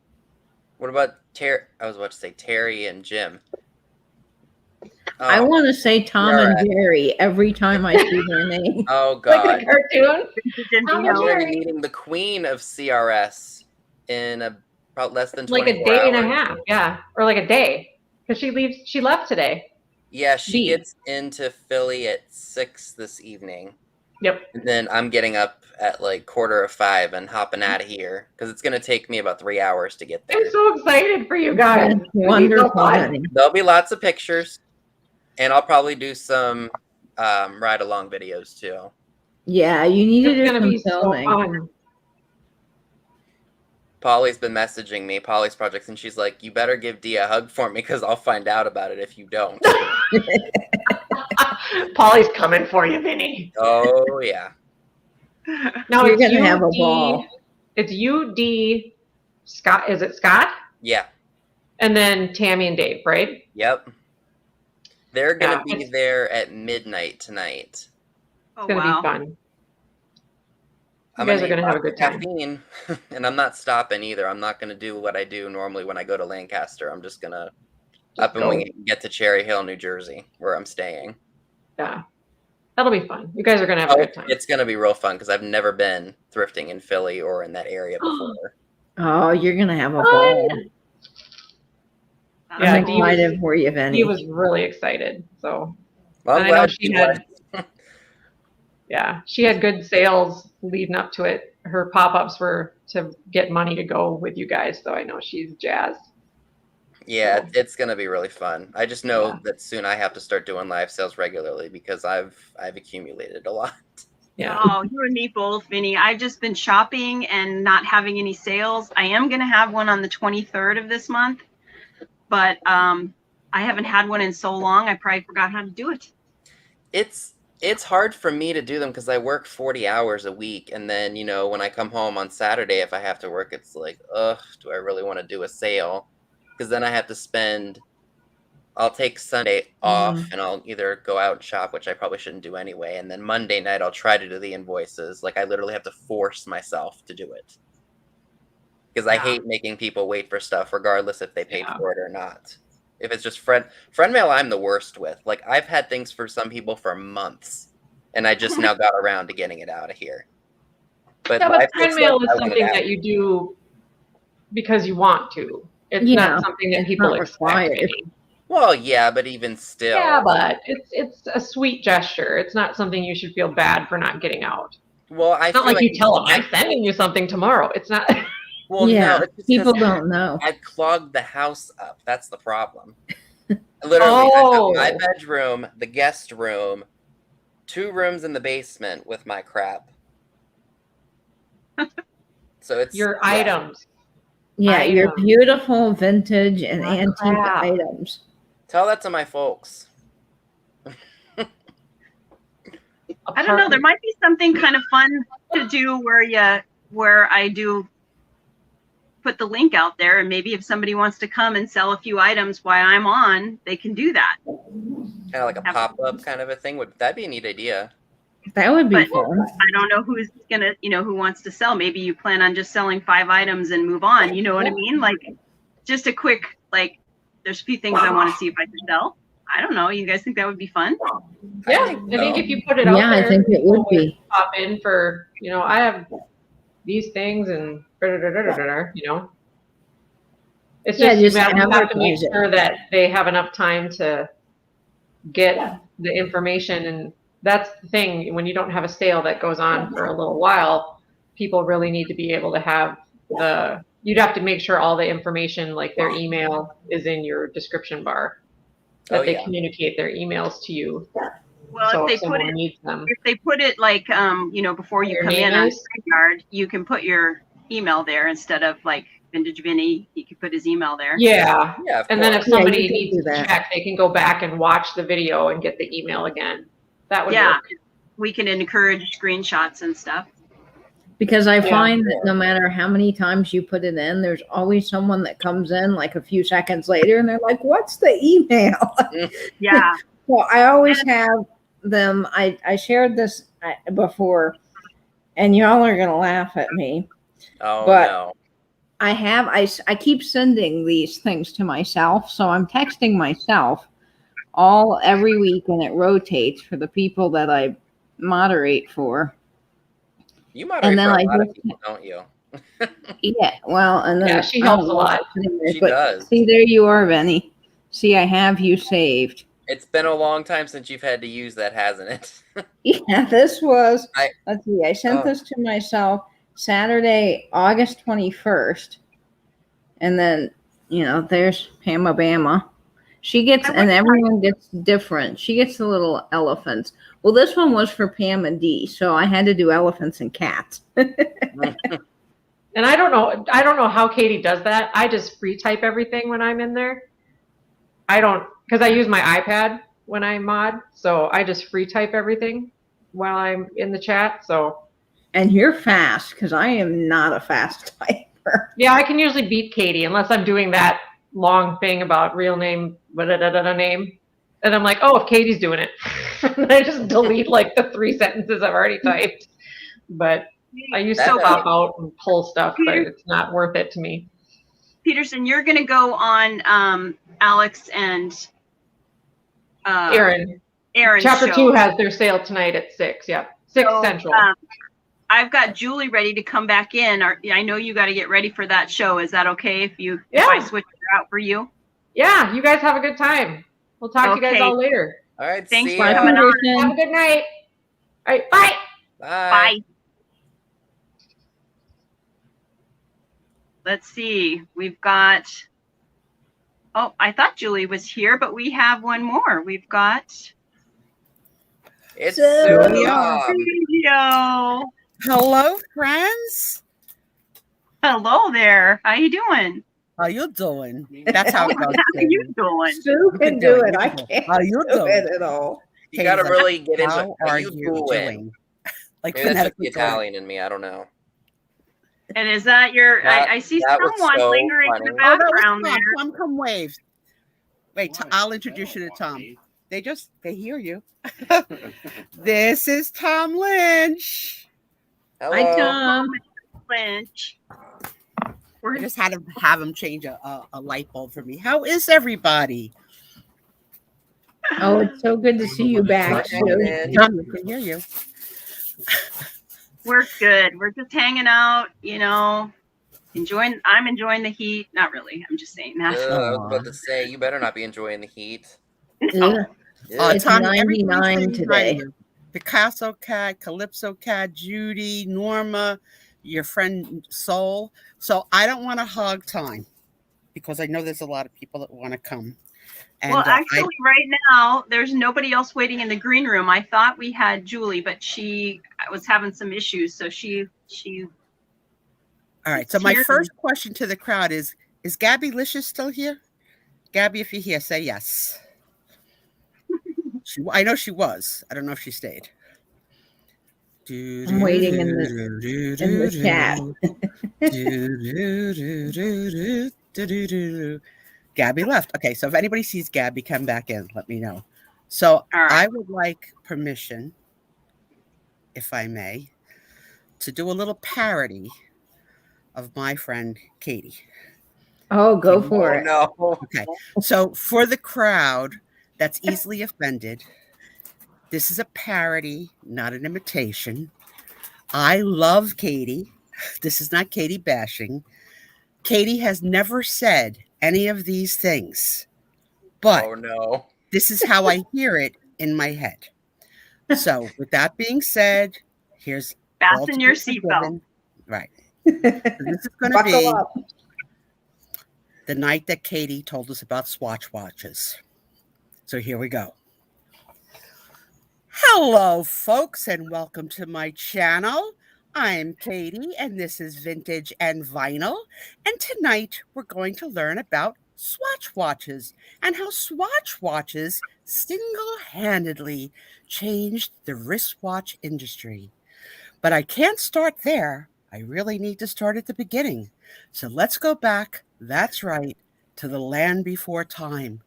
What about Terry? I was about to say Terry and Jim. I Oh, want to say Tom you're and right. Jerry every time I see their name. oh Like God. a cartoon. Tom and We're Jerry. already meeting the queen of CRS in about less than Like 24 a day and a hours. half. Yeah. Or like a day. Because she left today. Yeah, she Bee. gets into Philly at 6 this evening. Yep. And then I'm getting up at like 4:45 and hopping out of here because it's going to take me about 3 hours to get there. I'm so excited for you guys. That's It's gonna be so wonderful. fun. Honey. There'll be lots of pictures, and I'll probably do some ride-along videos too. Yeah, you need to It's do gonna some be so filming. fun. Polly's been messaging me, Polly's Projects, and she's like, you better give Dee a hug for me because I'll find out about it if you don't. Polly's coming for you, Vinny. Oh, yeah. No, You're it's gonna you, have a D- ball. It's you, D, Scott. Is it Scott? Yeah. And then Tammy and Dave, right? Yep. They're going to Yeah, be it's- there at midnight tonight. Oh, It's gonna wow. be fun. I'm guys are eat gonna have a lots good of time. caffeine, and I'm not stopping either. I'm not going to do what I do normally when I go to Lancaster. I'm just going to up and go. wing it and get to Cherry Hill, New Jersey, where I'm staying. Yeah. That'll be fun. You guys are gonna have a Oh, good time. it's going to be real fun because I've never been thrifting in Philly or in that area before. Oh, you're gonna have a Fun. ball. Yeah, I'm Dee excited for you, Vinny. He was really excited. So Well, I'm And I know glad she you had- was. yeah, she had good sales leading up to it. Her pop-ups were to get money to go with you guys, so I know she's jazzed. Yeah, So, it's gonna be really fun. I just know that soon I have to start doing live sales regularly because I've accumulated a lot. yeah. Oh, you and me both, Vinny. I've just been shopping and not having any sales. I am going to have one on the 23rd of this month, but I haven't had one in so long. I probably forgot how to do it. It's hard for me to do them because I work 40 hours a week, and then when I come home on Saturday, if I have to work, it's like, ugh, do I really want to do a sale? Because then I have to spend. I'll take Sunday off and I'll either go out and shop, which I probably shouldn't do anyway, and then Monday night I'll try to do the invoices. Like I literally have to force myself to do it. Because I hate making people wait for stuff regardless if they paid for it or not. If it's just friend mail, I'm the worst with. Like I've had things for some people for months and I just now got around to getting it out of here. But friend mail is something that you do because you want to. It's not something that people expect. Well, yeah, but even still. Yeah, but it's a sweet gesture. It's not something you should feel bad for not getting out. Well, it's not like you tell them, I'm sending you something tomorrow. It's not. Well, no, it's just people don't know. I've clogged the house up. That's the problem. Literally, I have my bedroom, the guest room, 2 rooms in the basement with my crap. So it's your items. Yeah, your beautiful vintage and antique items. Tell that to my folks. I don't know. There might be something kind of fun to do where I do put the link out there, and maybe if somebody wants to come and sell a few items while I'm on, they can do that. Kind of like a pop-up kind of a thing. That'd be a neat idea. That would be fun. I don't know who's gonna, who wants to sell. Maybe you plan on just selling 5 items and move on. You know what I mean? Like, just a quick, there's a few things I want to see if I can sell. I don't know. You guys think that would be fun? Yeah, I think if you put it out there, I think it would be. Pop in for, I have these things and It's just you have to make sure that they have enough time to get the information, and that's the thing. When you don't have a sale that goes on for a little while, people really need to be able to have you'd have to make sure all the information, like their email, is in your description bar. That they communicate their emails to you. Well, so if they put it before you come in on Streamyard, you can put your email there instead of Vintage Vinny. He could put his email there. Yeah. And then if somebody needs to check, they can go back and watch the video and get the email again. That would work. We can encourage screenshots and stuff. Because I find that no matter how many times you put it in, there's always someone that comes in a few seconds later and they're like, what's the email? Yeah. Well, I always have them. I shared this before, and y'all are going to laugh at me. Oh, but no. I keep sending these things to myself. So I'm texting myself every week, and it rotates for the people that I moderate for. You moderate for a lot of people, don't you? Yeah, well, and then she helps a lot. She does. See, there you are, Benny. See, I have you saved. It's been a long time since you've had to use that, hasn't it? Yeah, this was, let's see, I sent this to myself Saturday, August 21st. And then, there's Pamma Bama. She gets, and everyone gets different. She gets the little elephants. Well, this one was for Pam and Dee, so I had to do elephants and cats. And I don't know how Katie does that. I just free type everything when I'm in there. Because I use my iPad when I mod, so I just free type everything while I'm in the chat. So. And you're fast, because I am not a fast typer. Yeah, I can usually beat Katie unless I'm doing that long thing about real name, name. And I'm like, oh, if Katie's doing it. And I just delete the 3 sentences I've already typed. But I used to pop out and pull stuff, but it's not worth it to me. Petersen, you're going to go on Alex and Aaron's Chapter show. 2 has their sale tonight at 6. Yep, 6 Central. I've got Julie ready to come back in. I know you got to get ready for that show. Is that okay if I switch it out for you? Yeah, you guys have a good time. We'll talk to you guys all later. All right. Thanks see for ya. coming on. Have a good night. All right. Bye. Bye. Let's see. We've got Oh, I thought Julie was here, but we have one more. We've got It's So Sue we Mom. Spiezio. Hello, friends. Hello there. How you doing? How you doing? That's how it goes. How you doing? Sue can do it. I You can do it. can't How you do doing? it at all. You gotta Katie's really get into How are you doing? Like Maybe that's just the phonetically Italian in me. I don't know. And is that your? I see that was someone so lingering in the funny. background Tom. there. Tom, come wave. Wait, I'll introduce you to Tom. They hear you. This is Tom Lynch. Hello. Hi, Tom. Lynch. I just had to have him change a light bulb for me. How is everybody? Oh, it's so good to see you back, Sue. Tom, we can hear you. We're good. We're just hanging out, enjoying. I'm enjoying the heat. Not really. I'm just saying that. I was about to say, you better not be enjoying the heat. Yeah. It's Tom, 99 everybody's today. invited. Picasso Cat, Calypso Cat, Judy, Norma, your friend Soul. So I don't want to hog time because I know there's a lot of people that want to come. And Well, actually, right now, there's nobody else waiting in the green room. I thought we had Julie, but she was having some issues, so she. All right. So my first question to the crowd is Gabby Licious still here? Gabby, if you're here, say yes. I know she was. I don't know if she stayed. I'm waiting in the chat. Gabby left. Okay, so if anybody sees Gabby, come back in. Let me know. So I would like permission, if I may, to do a little parody of my friend Katie. Oh, go for it. No. Okay, so for the crowd that's easily offended, this is a parody, not an imitation. I love Katie. This is not Katie bashing. Katie has never said any of these things, but Oh no. this is how I hear it in my head. So with that being said, here's Fasten your seatbelt. Right. So this is going to Buckle be up. the night that Katie told us about Swatch watches. So here we go. Hello, folks, and welcome to my channel. I'm Katie, and this is Vintage and Vinyl. And tonight, we're going to learn about Swatch watches and how Swatch watches single-handedly changed the wristwatch industry. But I can't start there. I really need to start at the beginning. So let's go back, that's right, to the land before time.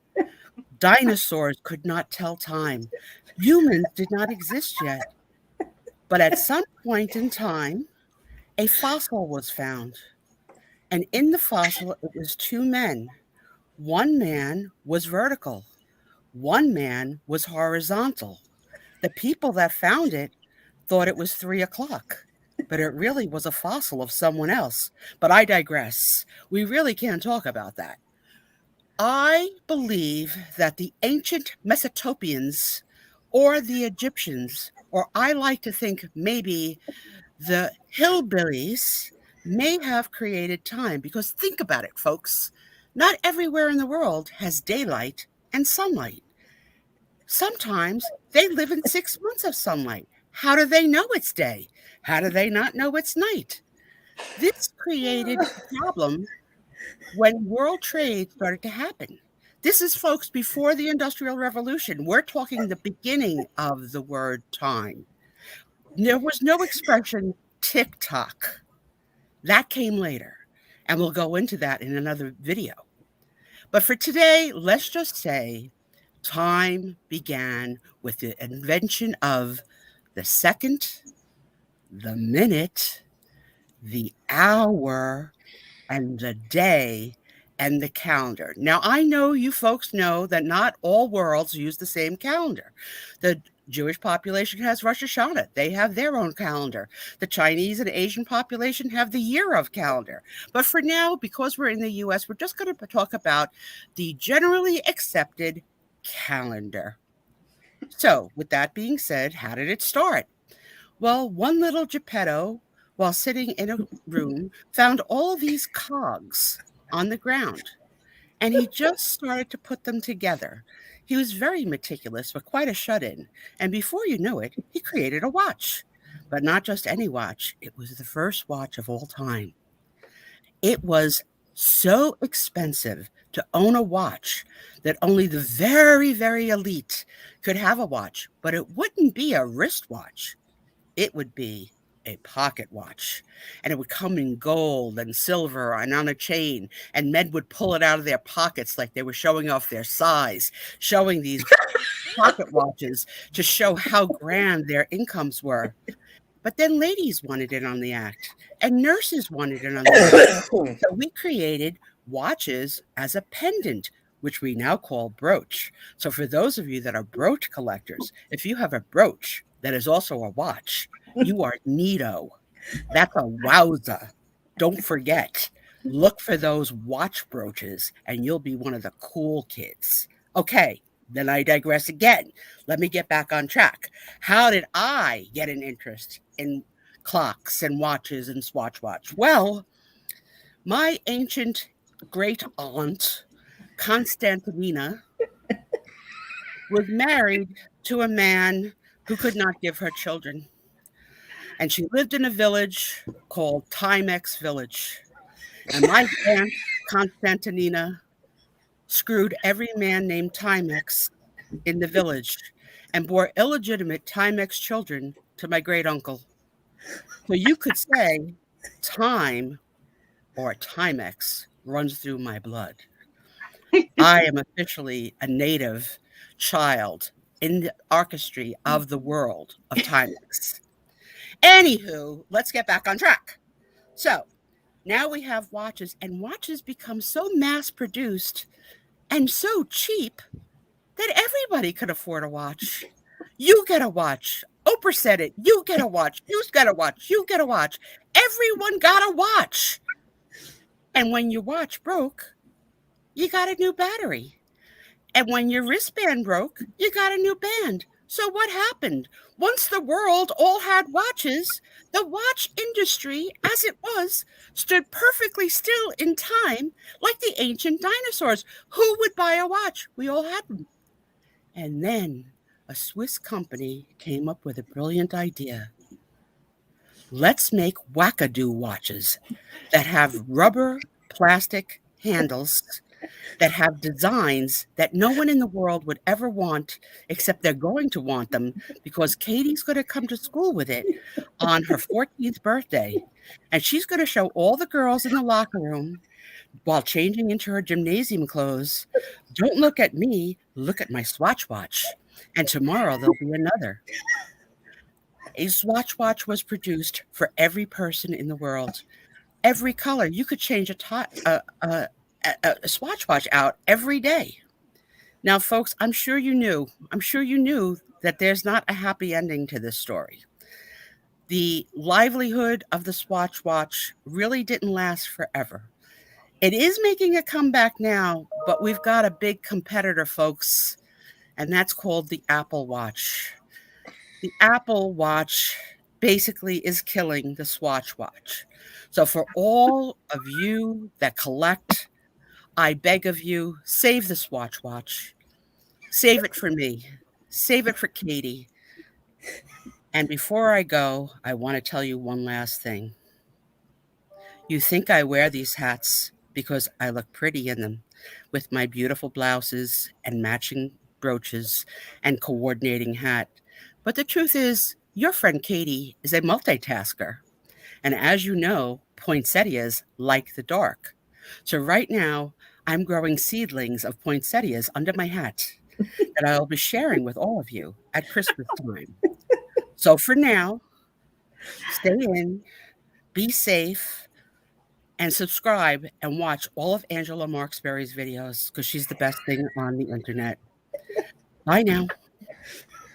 Dinosaurs could not tell time. Humans did not exist yet. But at some point in time, a fossil was found. And in the fossil, it was two men. One man was vertical. One man was horizontal. The people that found it thought it was 3 o'clock, but it really was a fossil of someone else. But I digress. We really can't talk about that. I believe that the ancient Mesopotamians or the Egyptians, or I like to think maybe the hillbillies, may have created time. Because think about it, folks. Not everywhere in the world has daylight and sunlight. Sometimes they live in 6 months of sunlight. How do they know it's day? How do they not know it's night? This created a problem when world trade started to happen. This is, folks, before the Industrial Revolution. We're talking the beginning of the word time. There was no expression tick-tock. That came later, and we'll go into that in another video. But for today, let's just say time began with the invention of the second, the minute, the hour, and the day, and the calendar. Now, I know you folks know that not all worlds use the same calendar. The Jewish population has Rosh Hashanah. They have their own calendar. The Chinese and Asian population have the year of calendar. But for now, because we're in the U.S., we're just going to talk about the generally accepted calendar. So, with that being said, how did it start? Well, one little Geppetto, while sitting in a room, found all these cogs on the ground. and he just started to put them together. He was very meticulous, but quite a shut-in. And before you knew it, he created a watch. But not just any watch. It was the first watch of all time. It was so expensive to own a watch that only the very, very elite could have a watch. But it wouldn't be a wristwatch. It would be a pocket watch, and it would come in gold and silver and on a chain, and men would pull it out of their pockets like they were showing off their size, showing these pocket watches to show how grand their incomes were. But then ladies wanted in on the act, and nurses wanted in on the act. So we created watches as a pendant, which we now call brooch. So for those of you that are brooch collectors, if you have a brooch that is also a watch, you are neato. That's a wowza. Don't forget. Look for those watch brooches, and you'll be one of the cool kids. Okay, then I digress again. Let me get back on track. How did I get an interest in clocks and watches and Swatch watch? Well, my ancient great aunt, Constantina, was married to a man who could not give her children. And she lived in a village called Timex Village. And my aunt, Constantina, screwed every man named Timex in the village and bore illegitimate Timex children to my great uncle. So you could say time or Timex runs through my blood. I am officially a native child in the orchestra of the world of Timex. Anywho, let's get back on track. So now we have watches, and watches become so mass produced and so cheap that everybody could afford a watch. You get a watch. Oprah said it. You get a watch. You get a watch. You get a watch. Everyone got a watch. And when your watch broke, you got a new battery. And when your wristband broke, you got a new band. So what happened? Once the world all had watches, the watch industry, as it was, stood perfectly still in time, like the ancient dinosaurs. Who would buy a watch? We all had them. And then a Swiss company came up with a brilliant idea. Let's make wackadoo watches that have rubber plastic handles, that have designs that no one in the world would ever want, except they're going to want them because Katie's going to come to school with it on her 14th birthday. And she's going to show all the girls in the locker room while changing into her gymnasium clothes. Don't look at me, look at my Swatch watch. And tomorrow there'll be another. A Swatch watch was produced for every person in the world. Every color. You could change a Swatch watch out every day. Now, folks, I'm sure you knew that there's not a happy ending to this story. The livelihood of the Swatch watch really didn't last forever. It is making a comeback now, but we've got a big competitor, folks, and that's called the Apple Watch. The Apple Watch basically is killing the Swatch watch. So for all of you that collect, I beg of you, save the Swatch watch. Save it for me. Save it for Katie. And before I go, I want to tell you one last thing. You think I wear these hats because I look pretty in them with my beautiful blouses and matching brooches and coordinating hat. But the truth is, your friend Katie is a multitasker. And as you know, poinsettias like the dark. So right now, I'm growing seedlings of poinsettias under my hat that I'll be sharing with all of you at Christmas time. So for now, stay in, be safe, and subscribe and watch all of Angela Marksberry's videos because she's the best thing on the internet. Bye now.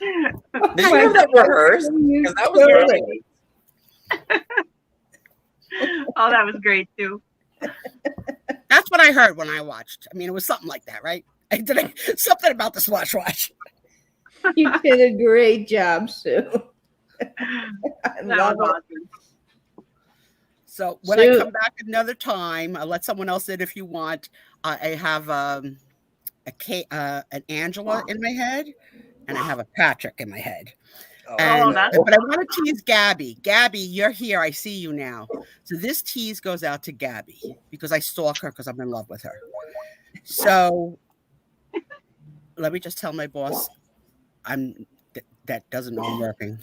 Did you have that rehearsed? Because that was great. Oh, that was great too. That's what I heard when I watched. I mean, it was something like that, right? I did something about the Swatch watch. You did a great job, Sue. I That was awesome. So when I come back another time, I'll let someone else in if you want. I have an Angela in my head, and I have a Patrick in my head. But I want to tease Gabby. Gabby, you're here. I see you now. So this tease goes out to Gabby because I stalk her because I'm in love with her. So let me just tell my boss that doesn't know I'm working.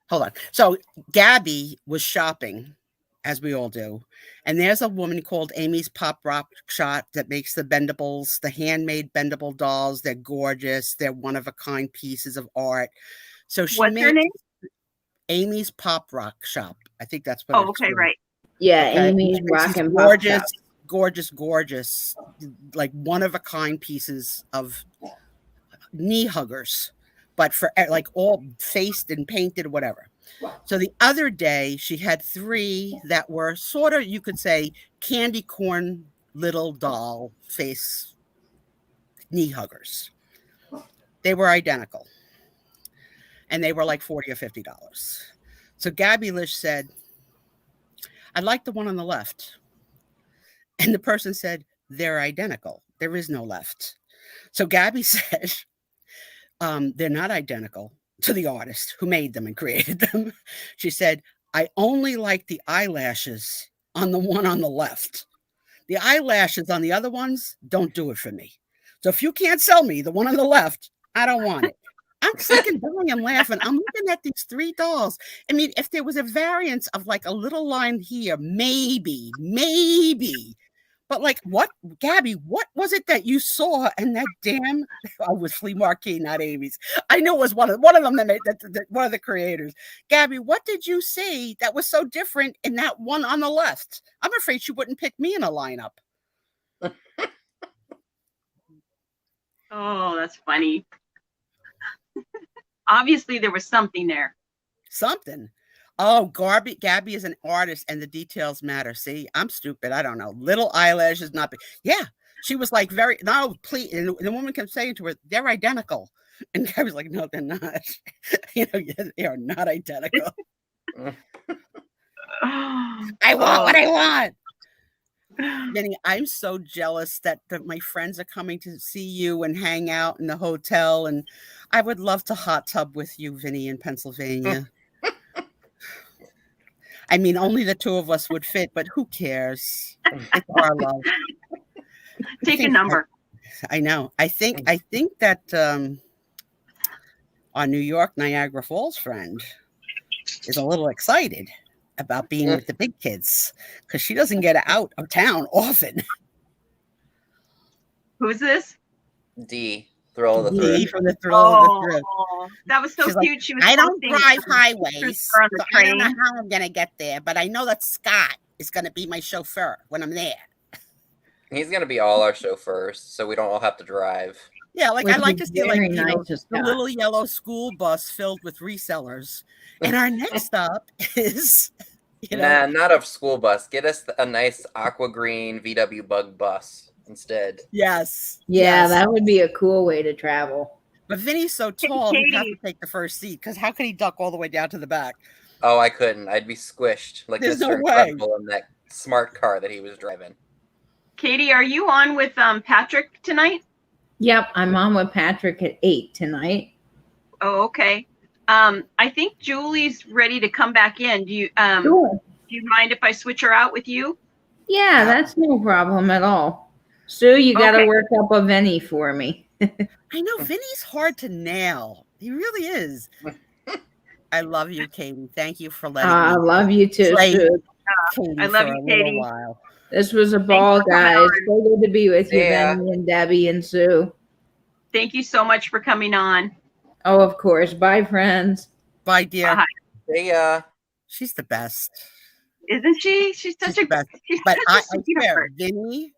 Hold on. So Gabby was shopping, as we all do. And there's a woman called Amy's Pop Rock Shop that makes the bendables, the handmade bendable dolls. They're gorgeous. They're one-of-a-kind pieces of art. So what's her name? Amy's Pop Rock Shop. I think that's what it's called. Right. Yeah, okay. Amy's Rock and Pop Shop. Gorgeous, like one-of-a-kind pieces of knee huggers, but for like all faced and painted, whatever. So the other day she had 3 that were sort of, you could say, candy corn little doll face knee huggers. They were identical. And they were like $40 or $50. So Gabby Lish said, I like the one on the left. And the person said, they're identical. There is no left. So Gabby said, they're not identical to the artist who made them and created them. She said, I only like the eyelashes on the one on the left. The eyelashes on the other ones don't do it for me. So if you can't sell me the one on the left, I don't want it. I'm freaking dying and laughing. I'm looking at these 3 dolls. I mean, if there was a variance of like a little line here, maybe. But like, what, Gabby, what was it that you saw in that damn, with Flea Marquee, not Amy's. I knew it was one of them that made that one of the creators. Gabby, what did you see that was so different in that one on the left? I'm afraid she wouldn't pick me in a lineup. Oh, that's funny. Obviously, there was something there. Something. Oh, Gabby is an artist and the details matter. See, I'm stupid. I don't know. Little eyelashes, not big. Yeah. She was like, no, please. And the woman kept saying to her, they're identical. And Gabby's like, no, they're not. They are not identical. I want what I want. Vinny, I'm so jealous that my friends are coming to see you and hang out in the hotel. And I would love to hot tub with you, Vinny, in Pennsylvania. I mean, only the 2 of us would fit, but who cares? It's our love. Take a number. I know. I think that our New York Niagara Falls friend is a little excited about being with the big kids because she doesn't get out of town often. Who's this? D. Thrill of the D Thrift. from the Thrill of the Thrift. That was so She's cute. Like, She was. I don't drive highways, so I don't know how I'm gonna get there, but I know that Scott is gonna be my chauffeur when I'm there. He's gonna be all our chauffeurs, so we don't all have to drive. Yeah, like I like to see like nice the little yellow school bus filled with resellers. And our next stop is Nah, not a school bus. Get us a nice aqua green VW Bug bus instead. Yes. Yeah, that would be a cool way to travel. But Vinny's so tall, he'd have to take the first seat because how could he duck all the way down to the back? Oh, I couldn't. I'd be squished like There's Mr. no way. Incredible in that smart car that he was driving. Katie, are you on with Patrick tonight? Yep, I'm on with Patrick at 8 tonight. Oh, okay. I think Julie's ready to come back in. Do you Sure. do you mind if I switch her out with you? Yeah, that's no problem at all. Sue, you got to Okay. work up a Vinny for me. I know Vinny's hard to nail. He really is. I love you, Katie. Thank you for letting I me love you too, play Sue. Katie I love for you, a little Katie. while. This was a ball, for coming guys. on. So good to be with you, Yeah. Vinny and Debbie and Sue. Thank you so much for coming on. Oh, of course. Bye, friends. Bye, dear. Bye. See ya. She's the best. Isn't she? She's such She's a the best. she's But such I a swear, sweetheart. Vinny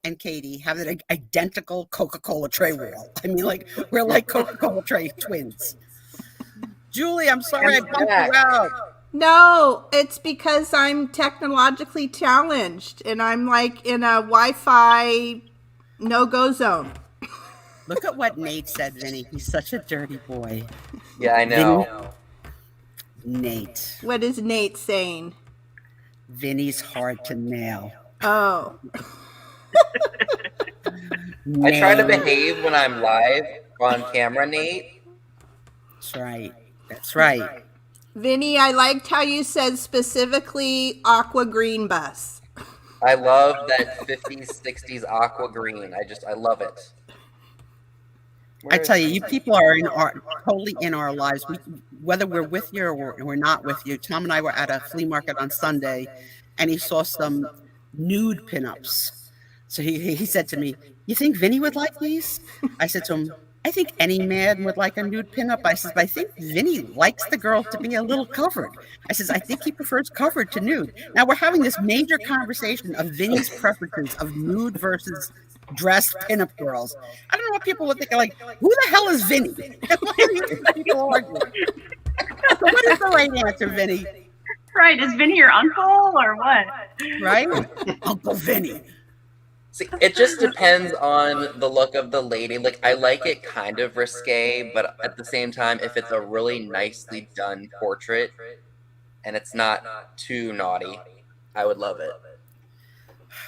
and Katie have an identical Coca-Cola tray wheel. I mean, like, we're like Coca-Cola tray twins. Julie, I'm sorry I bumped you out. No, it's because I'm technologically challenged and I'm like in a Wi-Fi no-go zone. Look at what Nate said, Vinny. He's such a dirty boy. Yeah, I know. Nate. What is Nate saying? Vinny's hard to nail. Oh. I try to behave when I'm live on camera, Nate. That's right. That's right. Vinny, I liked how you said specifically aqua green bus. I love that 50s, 60s aqua green. I love it. I tell you, you people are totally in our lives. Whether we're with you or we're not with you. Tom and I were at a flea market on Sunday, and he saw some nude pinups. So he said to me, "You think Vinny would like these?" I said to him, "I think any man would like a nude pinup." I says, "But I think Vinny likes the girl to be a little covered." I says, "I think he prefers covered to nude." Now we're having this major conversation of Vinny's preferences of nude versus dressed pinup girls. I don't know what people would think. Like, who the hell is Vinny? What are these people arguing? So what is the right answer, Vinny? Right. Is Vinny your uncle or what? Right? Uncle Vinny. See, it just depends on the look of the lady. Like, I like it kind of risque, but at the same time, if it's a really nicely done portrait and it's not too naughty, I would love it.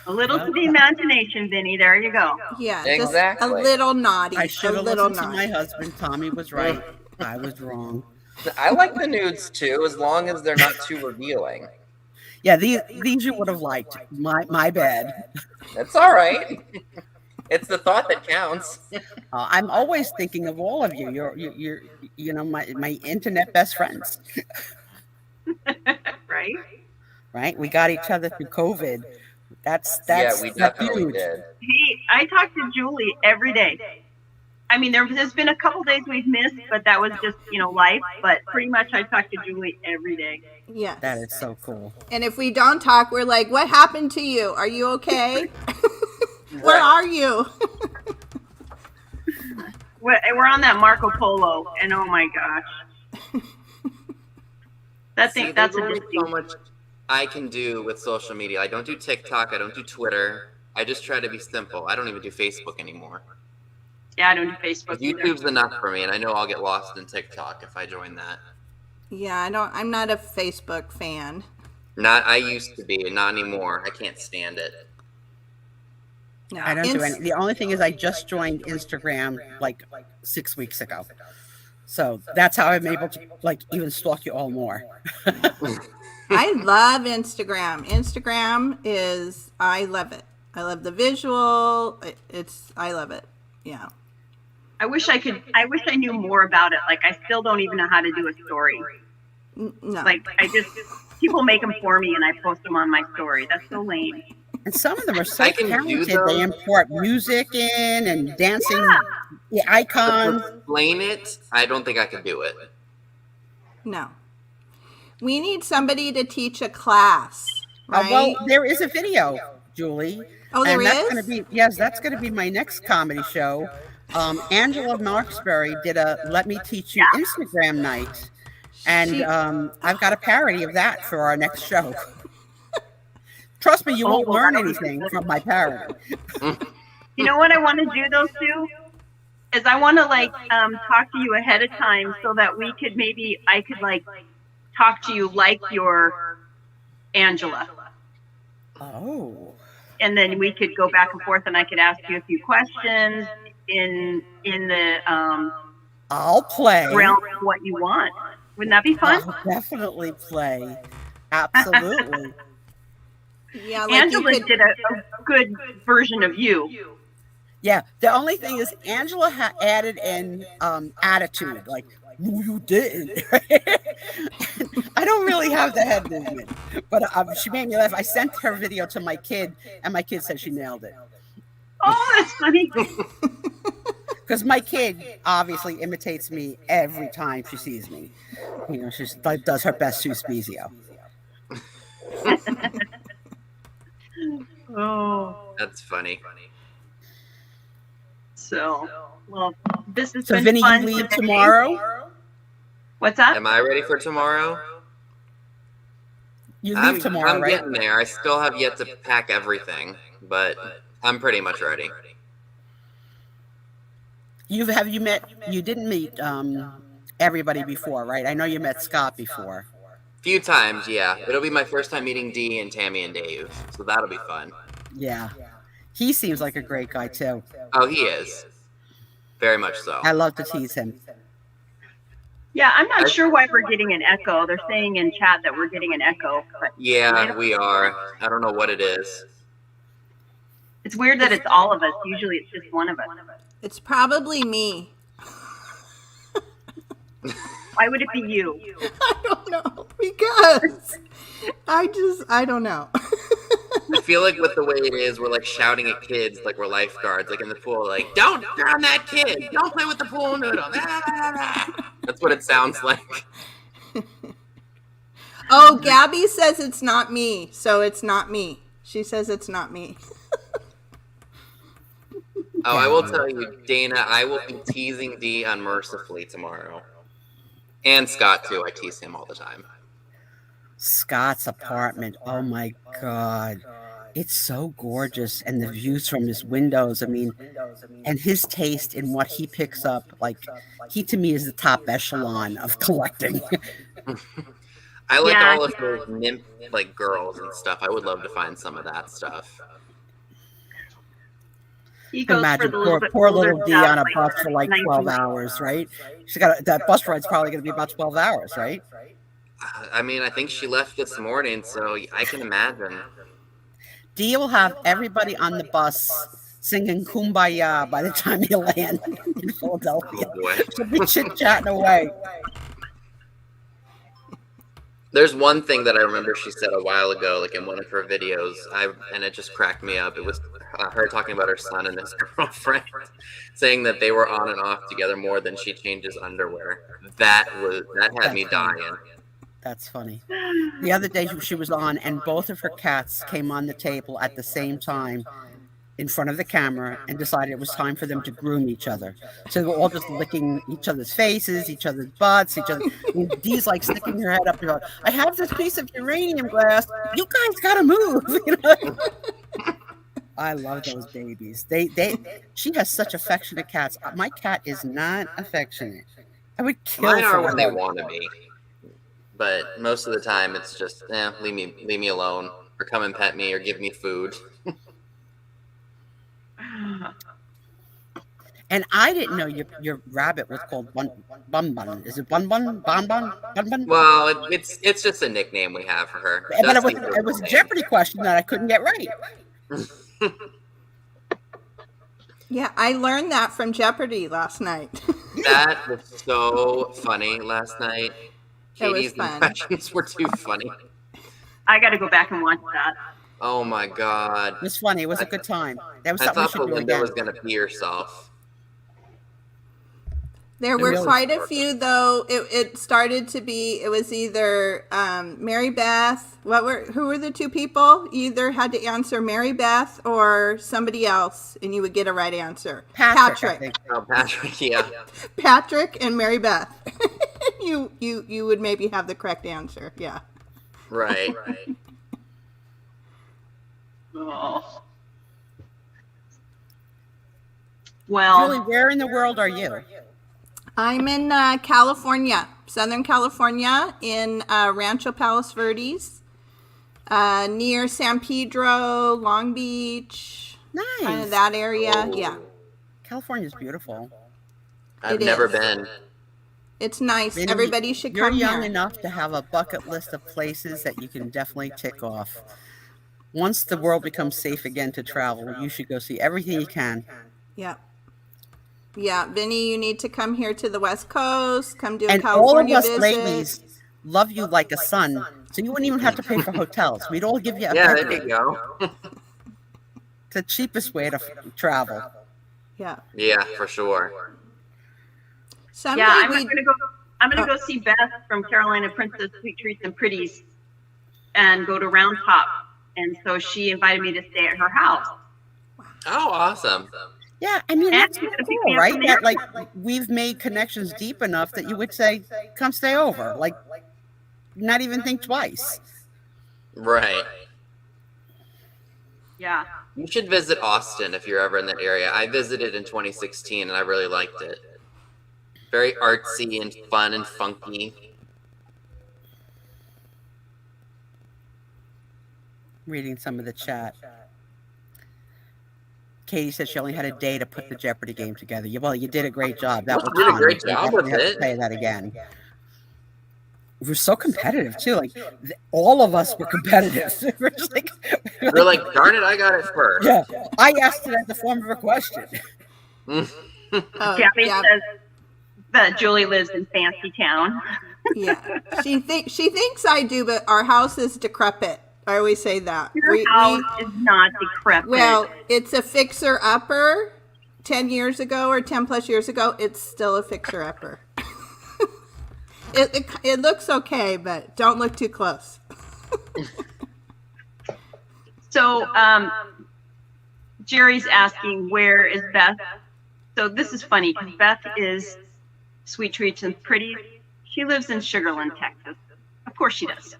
A little to the imagination, Vinny. There you go. Yeah, Exactly. just a little naughty. I should a have little listened to naughty. my husband. Tommy was right. I was wrong. I like the nudes too, as long as they're not too revealing. Yeah, these you would have liked. My bad. That's all right. It's the thought that counts. I'm always thinking of all of you. You're you know, my internet best friends. Right? Right? We got each other through COVID. That's Yeah, we definitely huge. did. Hey, I talk to Julie every day. I mean, there's been a couple days we've missed, but that was just, life. But pretty much I talk to Julie every day. Yes. That is so cool. And if we don't talk, we're like, "What happened to you? Are you okay? Where are you?" We're on that Marco Polo, and oh my gosh. That's There's a only distinct. so much I can do with social media. I don't do TikTok. I don't do Twitter. I just try to be simple. I don't even do Facebook anymore. Yeah, I don't do Facebook either. YouTube's enough for me, and I know I'll get lost in TikTok if I join that. Yeah, I'm not a Facebook fan. I used to be, not anymore. I can't stand it. No. I don't do any. The only thing is I just joined Instagram like 6 weeks ago. So that's how I'm able to even stalk you all more. I love Instagram. I love it. I love the visual. I love it. Yeah. I wish I knew more about it. Like, I still don't even know how to do a story. No. Like, people make them for me and I post them on my story. That's so lame. And some of them are so I can do talented. those. They import music in and dancing icons. To explain it, I don't think I could do it. No. We need somebody to teach a class, right? Well, there is a video, Julie. Oh, there and that's is? Gonna be, yes, that's going to be my next comedy show. Angela Marksberry did a Let Me Teach You Instagram night. And I've got a parody of that for our next show. Trust me, you won't learn anything from my parody. You know what I want to do though, Sue? Is I want to talk to you ahead of time so that I could talk to you like you're Angela. Oh. And then we could go back and forth and I could ask you a few questions in the I'll play. realm of what you want. Wouldn't that be fun? I'll definitely play. Absolutely. Yeah, like Angela you could, did a good version of you. Yeah. The only thing is Angela added in attitude, like, "No, you didn't." I don't really have the head movement, but she made me laugh. I sent her video to my kid, and my kid said she nailed it. Oh, that's funny. Because my kid obviously imitates me every time she sees me. She does her best to Spiezio. Oh, That's funny. so well, this has So, been Vinny, fun you leave today. tomorrow? What's that? Am I ready for tomorrow? You leave tomorrow, I'm right? getting there. I still have yet to pack everything, but I'm pretty much ready. You didn't meet everybody before, right? I know you met Scott before. Few times, yeah. It'll be my first time meeting Dee and Tammy and Dave, so that'll be fun. Yeah. He seems like a great guy, too. Oh, he is. Very much so. I love to tease him. Yeah, I'm not sure why we're getting an echo. They're saying in chat that we're getting an echo. But Yeah, we are. I don't know what it is. it's weird that it's all of us. Usually it's just one of us. It's probably me. Why would it be you? I don't know, because I don't know. I feel like with the way it is, we're like shouting at kids like we're lifeguards, like in the pool, like, don't drown that kid! Don't play with the pool noodle! That's what it sounds like. Oh, Gabby says it's not me, so it's not me. She says it's not me. Oh, I will tell you, Dana, I will be teasing Dee unmercifully tomorrow. And Scott, too. I tease him all the time. Scott's apartment. Oh my God. It's so gorgeous. And the views from his windows. I mean, and his taste in what he picks up. Like, he to me is the top echelon of collecting. I like Yeah. all of those nymph like girls and stuff. I would love to find some of that stuff. He goes Imagine for the little bit poor older little D stuff, on a bus for like 12 19. hours, right? She got that bus ride's probably going to be about 12 hours, right? I mean, I think she left this morning, so I can imagine. Dee will have everybody on the bus singing Kumbaya by the time you land in Philadelphia. Oh, boy. She'll be chit-chatting away. There's one thing that I remember she said a while ago, like in one of her videos, and it just cracked me up. It was her talking about her son and his girlfriend, saying that they were on and off together more than she changes underwear. That had me dying. That's funny. The other day she was on, and both of her cats came on the table at the same time in front of the camera and decided it was time for them to groom each other. So they were all just licking each other's faces, each other's butts, each other. And Dee's like sticking her head up and going, I have this piece of uranium glass. You guys gotta move. You know? I love those babies. She has such affectionate cats. My cat is not affectionate. I would kill Mine are for when they her. want to be, but most of the time it's just, leave me alone, or come and pet me, or give me food. And I didn't know your rabbit was called Bun Bun. Is it Bun Bun? Bon Bun? Bun Bun? Well, it's just a nickname we have for her. But it was a Jeopardy question that I couldn't get right. Yeah, I learned that from Jeopardy last night. That was so funny last night. It was Katie's fun. impressions were too funny. I got to go back and watch that. Oh my god. It was funny. It was a good time. That was I something we thought should do Belinda again. was gonna pee herself. There were really- quite a few, though. It started to be. It was either Mary Beth. Who were the two people? You either had to answer Mary Beth or somebody else, and you would get a right answer. Patrick, I think. Oh, Patrick, yeah. Patrick and Mary Beth. you would maybe have the correct answer. Yeah. Right. Oh. Well, Julie, where in the world are you? I'm in California, Southern California, in Rancho Palos Verdes, near San Pedro, Long Beach, kind Nice. of that area. Oh. Yeah, California's beautiful. I've It never is. been. it's nice. Maybe Everybody should You're come young here. enough to have a bucket list of places that you can definitely tick off. Once the world becomes safe again to travel, you should go see everything you can. Yeah. Yeah, Vinny, you need to come here to the West Coast. Come do a And all of California us visit. ladies love you like a son, so you wouldn't even have to pay for hotels. We'd all give you a Yeah, there package. you go. It's the cheapest way to travel. Yeah. Yeah, for sure. Someday yeah, I'm we. gonna go. I'm gonna go see Beth from Carolina Princess Sweet Treats and Pretties, and go to Round Top. And so she invited me to stay at her house. Oh, awesome. Yeah, I mean, And that's you're kinda gonna pick cool, me up right? from the That airport. like we've made connections deep enough that you would say, "Come stay over," like not even think twice. Right. Yeah. You should visit Austin if you're ever in that area. I visited in 2016 and I really liked it. Very artsy and fun and funky. Reading some of the chat. Katie said she only had a day to put the Jeopardy game together. Well, you did a great job. That was You did a fun. great You job definitely with have it. to say that again. We're so competitive too. Like all of us were competitive. We're just like, We're like, darn it, I got it first. yeah. I asked it as a form of a question. Oh, Gabby yeah, says that Julie lives in Fancy Town. yeah. She thinks I do, but our house is decrepit. I always say that. Your house is not decrepit. Well, it's a fixer-upper. 10 years ago or 10 plus years ago, it's still a fixer-upper. It looks okay, but don't look too close. So Jerry's asking, where is Beth? So this is funny because Beth is sweet treats and pretty. She lives in Sugarland, Texas. Of course she does.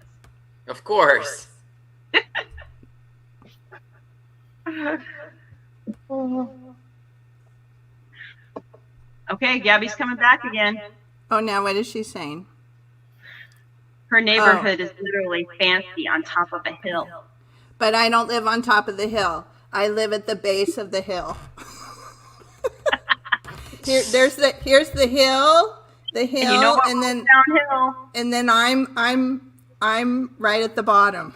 Of course. Okay, Gabby's coming back again. Oh, now what is she saying? Her neighborhood is literally fancy on top of a hill. But I don't live on top of the hill. I live at the base of the hill. Here's the hill, And you know what and then downhill? and then I'm right at the bottom.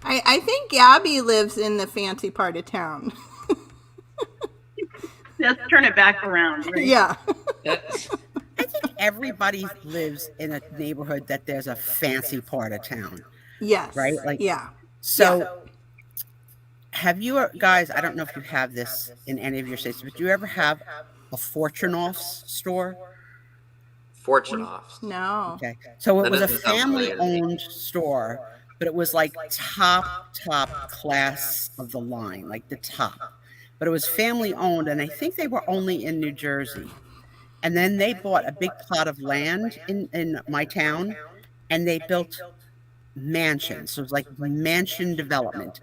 I think Gabby lives in the fancy part of town. Let's turn it back around. Right? Yeah. I think everybody lives in a neighborhood that there's a fancy part of town, Yes. right? Like, yeah. so have you guys, I don't know if you have this in any of your states, but do you ever have a Fortune Offs store? Fortune Offs. No. Okay. So it That was a doesn't sound familiar. family-owned store, but it was like top class of the line, like the top. But it was family-owned, and I think they were only in New Jersey. And then they bought a big plot of land in my town, and they built mansions. So it was like mansion development.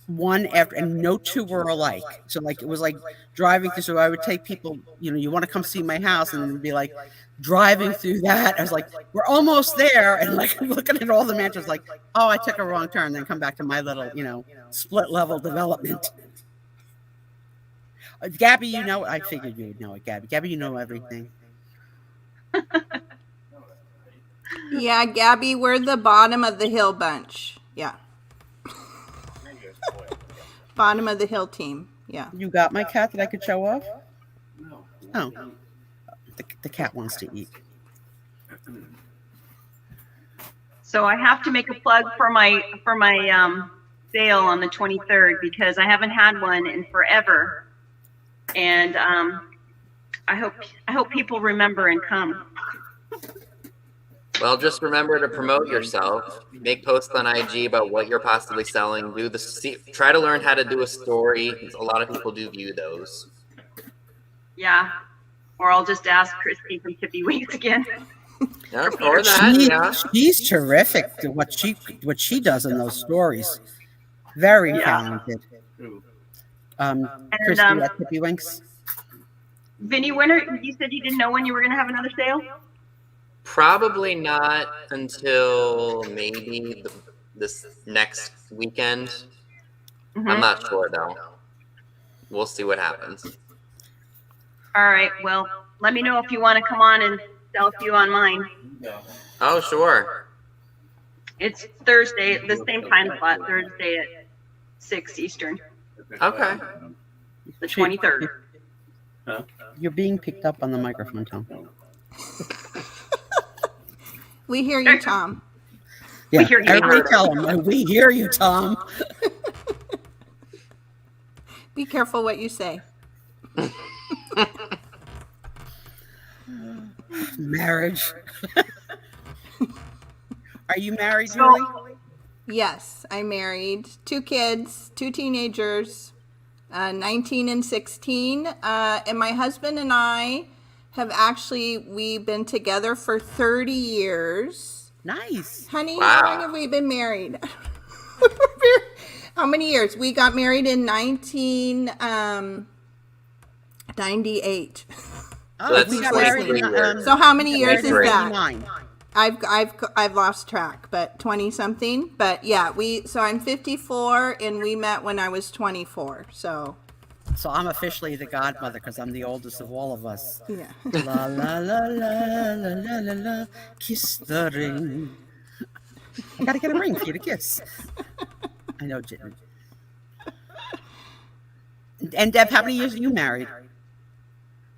One after, and no two were alike. So like it was like driving through. So I would take people, you want to come see my house, and then be like driving through that. I was like, we're almost there, and like looking at all the mansions, like, oh, I took a wrong turn. Then come back to my little, split level development. Gabby, I figured you would know it, Gabby. Gabby, you know everything. Yeah, Gabby, we're the bottom of the hill bunch. Yeah. Bottom of the hill team. Yeah. You got my cat that I could show off? Oh. The cat wants to eat. So I have to make a plug for my sale on the 23rd because I haven't had one in forever. And I hope people remember and come. Well, just remember to promote yourself. Make posts on IG about what you're possibly selling. Try to learn how to do a story. A lot of people do view those. Yeah. Or I'll just ask Christy from Tippy Weeks again. Yeah, or that, yeah. She's terrific to what she does in those stories. Very talented. Christy at Tippy Winks. Vinny, you said you didn't know when you were going to have another sale? Probably not until maybe this next weekend. Mm-hmm. I'm not sure though. We'll see what happens. All right. Well, let me know if you want to come on and sell a few on mine. Oh, sure. It's Thursday, the same time slot, Thursday at 6 Eastern, Okay. the 23rd. You're being picked up on the microphone, Tom. We hear you, Tom. Yeah, We hear you. everybody tell him, we hear you, Tom. Be careful what you say. Marriage. Are you married, Julie? Yes, I'm married. 2 kids, 2 teenagers, 19 and 16. And my husband and I we've been together for 30 years. Nice. Honey, Wow. how long have we been married? how many years? We got married in 1998. Oh, that's we got 23 married in, years. So how many years is Great. that? 89. I've lost track, but 20 something. But yeah, so I'm 54 and we met when I was 24. So I'm officially the godmother because I'm the oldest of all of us. yeah. La la la la la la la la, kiss the ring. I gotta get a ring for you to kiss. I know, Jitten. And Deb, how many years are you married?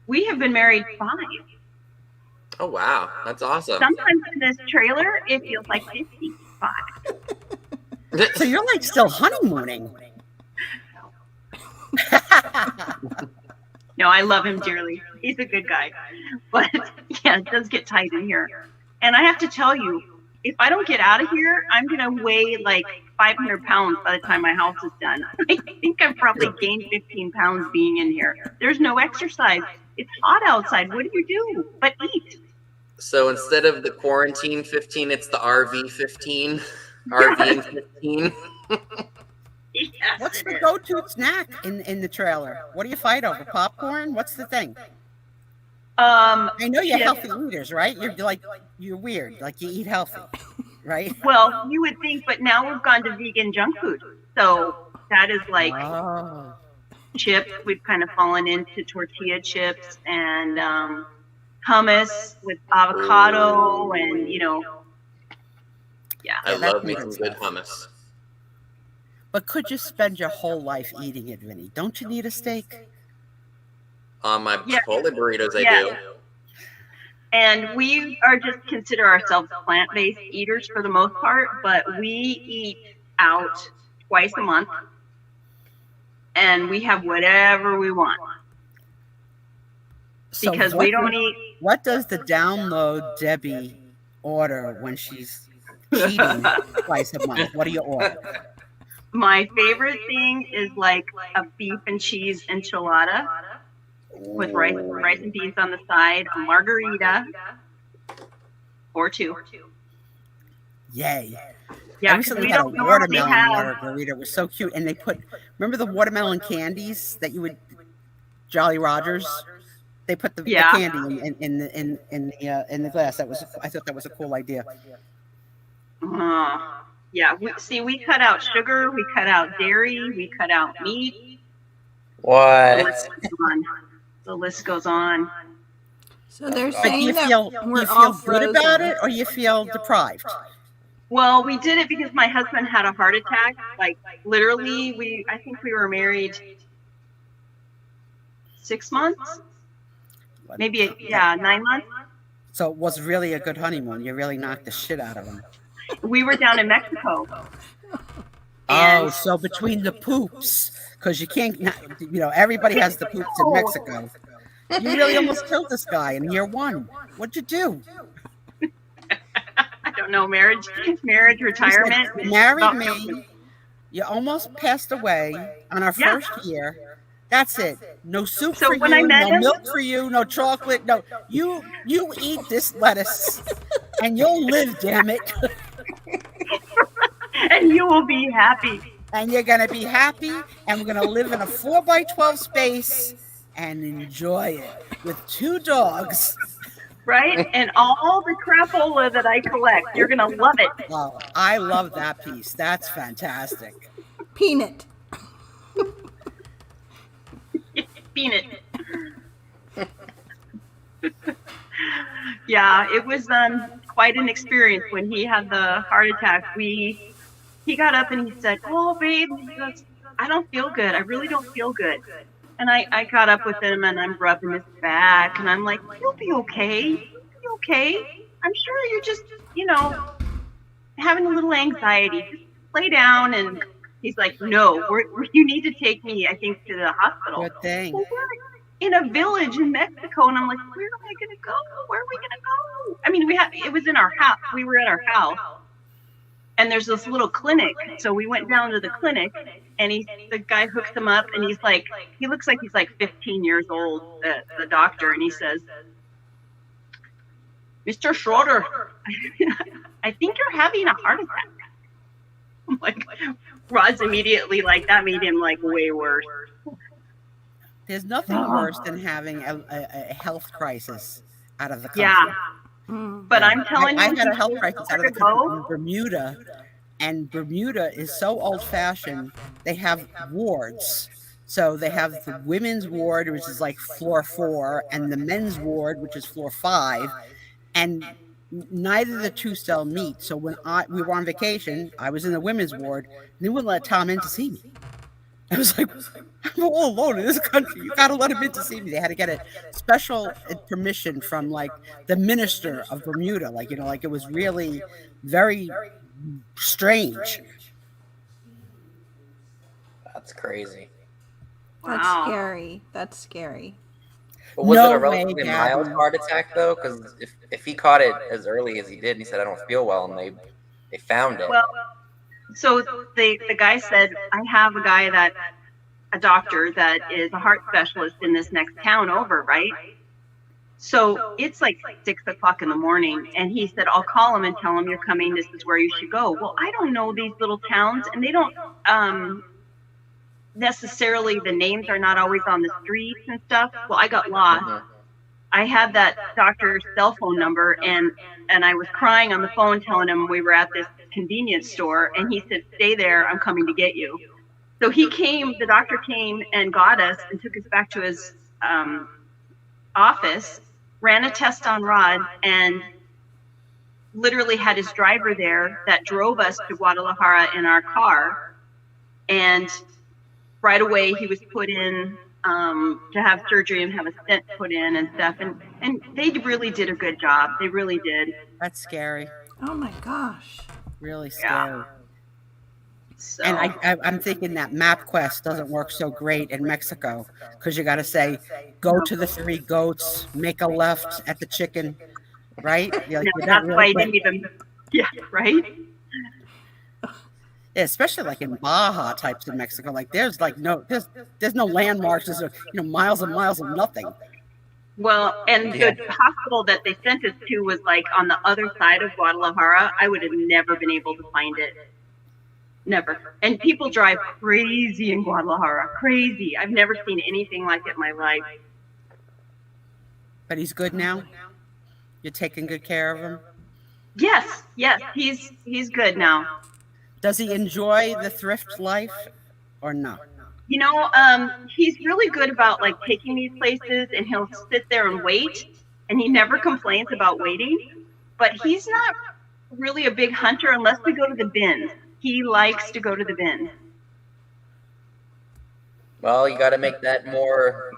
We have been married 5. Oh wow, that's awesome. Sometimes in this trailer, it feels like 55. So you're like still honeymooning. No, I love him dearly. He's a good guy. But yeah, it does get tight in here. And I have to tell you, if I don't get out of here, I'm going to weigh like 500 pounds by the time my house is done. I think I've probably gained 15 pounds being in here. There's no exercise. It's hot outside. What do you do but eat? So instead of the quarantine 15, it's the RV 15. RV 15. Yes, What's it the is. go-to snack in the trailer? What do you fight over? Popcorn? What's the thing? I know you're chips. healthy eaters, right? You're weird. Like you eat healthy, right? Well, you would think, but now we've gone to vegan junk food. So that is like Oh. chips. We've kind of fallen into tortilla chips and hummus with avocado and, I that's love me good some good stuff. hummus. But could you spend your whole life eating it, Vinny? Don't you need a steak? On my Yeah. Chipotle burritos, I Yeah. do. And we are just consider ourselves plant-based eaters for the most part, but we eat out twice a month and we have whatever we want So because what, we don't eat. What does the download Debbie order when she's cheating twice a month? What do you order? My favorite thing is like a beef and cheese enchilada with rice and beans on the side, a margarita or 2. Yay. Yeah, I because recently we had a don't normally watermelon have. margarita. It was so cute. And they remember the watermelon candies that you would, Jolly Rogers? They put the Yeah. candy in the glass. I thought that was a cool idea. Yeah, we cut out sugar, we cut out dairy, we cut out meat. The What? list goes on. The list goes on. So they're But do saying you that feel we're all good frozen. about it, or you feel deprived? Well, we did it because my husband had a heart attack. Like literally, I think we were married 6 months, maybe 9 months. So it was really a good honeymoon. You really knocked the shit out of him. We were down in Mexico. Oh, And- so between the poops, because you can't, everybody has the poops in Mexico. You really almost killed this guy in year 1. What'd you do? I don't know, marriage, retirement. You married me. You almost passed away on our Yeah. first year. That's it. No soup So for when you, I met no him- milk for you, no chocolate. No, you eat this lettuce, and you'll live. Damn it. And you will be happy. And you're gonna be happy, and we're gonna live in a 4x12 space and enjoy it with 2 dogs. Right? And all the crapola that I collect, you're going to love it. Oh, I love that piece. That's fantastic. Peanut. Peanut. Yeah, it was quite an experience when he had the heart attack. He got up and he said, "Oh, babe, he goes, I don't feel good. I really don't feel good." And I got up with him and I'm rubbing his back and I'm like, "You'll be okay. You'll be okay. I'm sure you're just, having a little anxiety. Just lay down." And he's like, "No, you need to take me, I think, to the hospital." Good thing. Well, we're in a village in Mexico, and I'm like, "Where am I gonna go? Where are we gonna go?" I mean, it was in our house. We were at our house, and there's this little clinic. So we went down to the clinic, and the guy hooks him up, and he's like, he looks like he's like 15 years old, the doctor, and he says, "Mr. Schroeder, I think you're having a heart attack." Like, Rod's immediately like, that made him like way worse. There's nothing worse than having a health crisis out of the country. Yeah. But I'm telling you, I had a health crisis out of the country go. in Bermuda, and Bermuda is so old-fashioned. They have wards. So they have the women's ward, which is like floor 4, and the men's ward, which is floor 5, and neither of the two still meet. So when we were on vacation, I was in the women's ward, and they wouldn't let Tom in to see me. I was like, I'm all alone in this country. You got to let him in to see me. They had to get a special permission from like the minister of Bermuda. Like, like it was really very strange. That's crazy. That's Wow. scary. That's scary. But was No it a way, relatively Gavin. mild heart attack though? Because if he caught it as early as he did, and he said, "I don't feel well," and they found it. Well, so the guy said, I have a doctor that is a heart specialist in this next town over, right? So it's like 6 o'clock in the morning, and he said, I'll call him and tell him you're coming. This is where you should go. Well, I don't know these little towns, and they don't necessarily, the names are not always on the streets and stuff. Well, I got lost. Mhm. I had that doctor's cell phone number, and I was crying on the phone telling him we were at this convenience store, and he said, stay there, I'm coming to get you. So the doctor came and got us and took us back to his office, ran a test on Rod, and literally had his driver there that drove us to Guadalajara in our car. And right away he was put in to have surgery and have a stent put in and stuff. And they really did a good job. They really did. That's scary. Oh my gosh. Really scary. Yeah. So, And I'm thinking that MapQuest doesn't work so great in Mexico because you got to say, go to the 3 goats, make a left at the chicken, right? no, that's why I didn't even, yeah, right? Yeah, especially like in Baja types of Mexico, like there's no landmarks, there's miles and miles of nothing. Well, and Yeah. the hospital that they sent us to was like on the other side of Guadalajara. I would have never been able to find it. Never. And people drive crazy in Guadalajara. Crazy. I've never seen anything like it in my life. But he's good now? You're taking good care of him? Yes, he's good now. Does he enjoy the thrift life or not? You know, he's really good about like taking these places, and he'll sit there and wait, and he never complains about waiting. But he's not really a big hunter unless we go to the bins. He likes to go to the bins. Well, you got to make that more.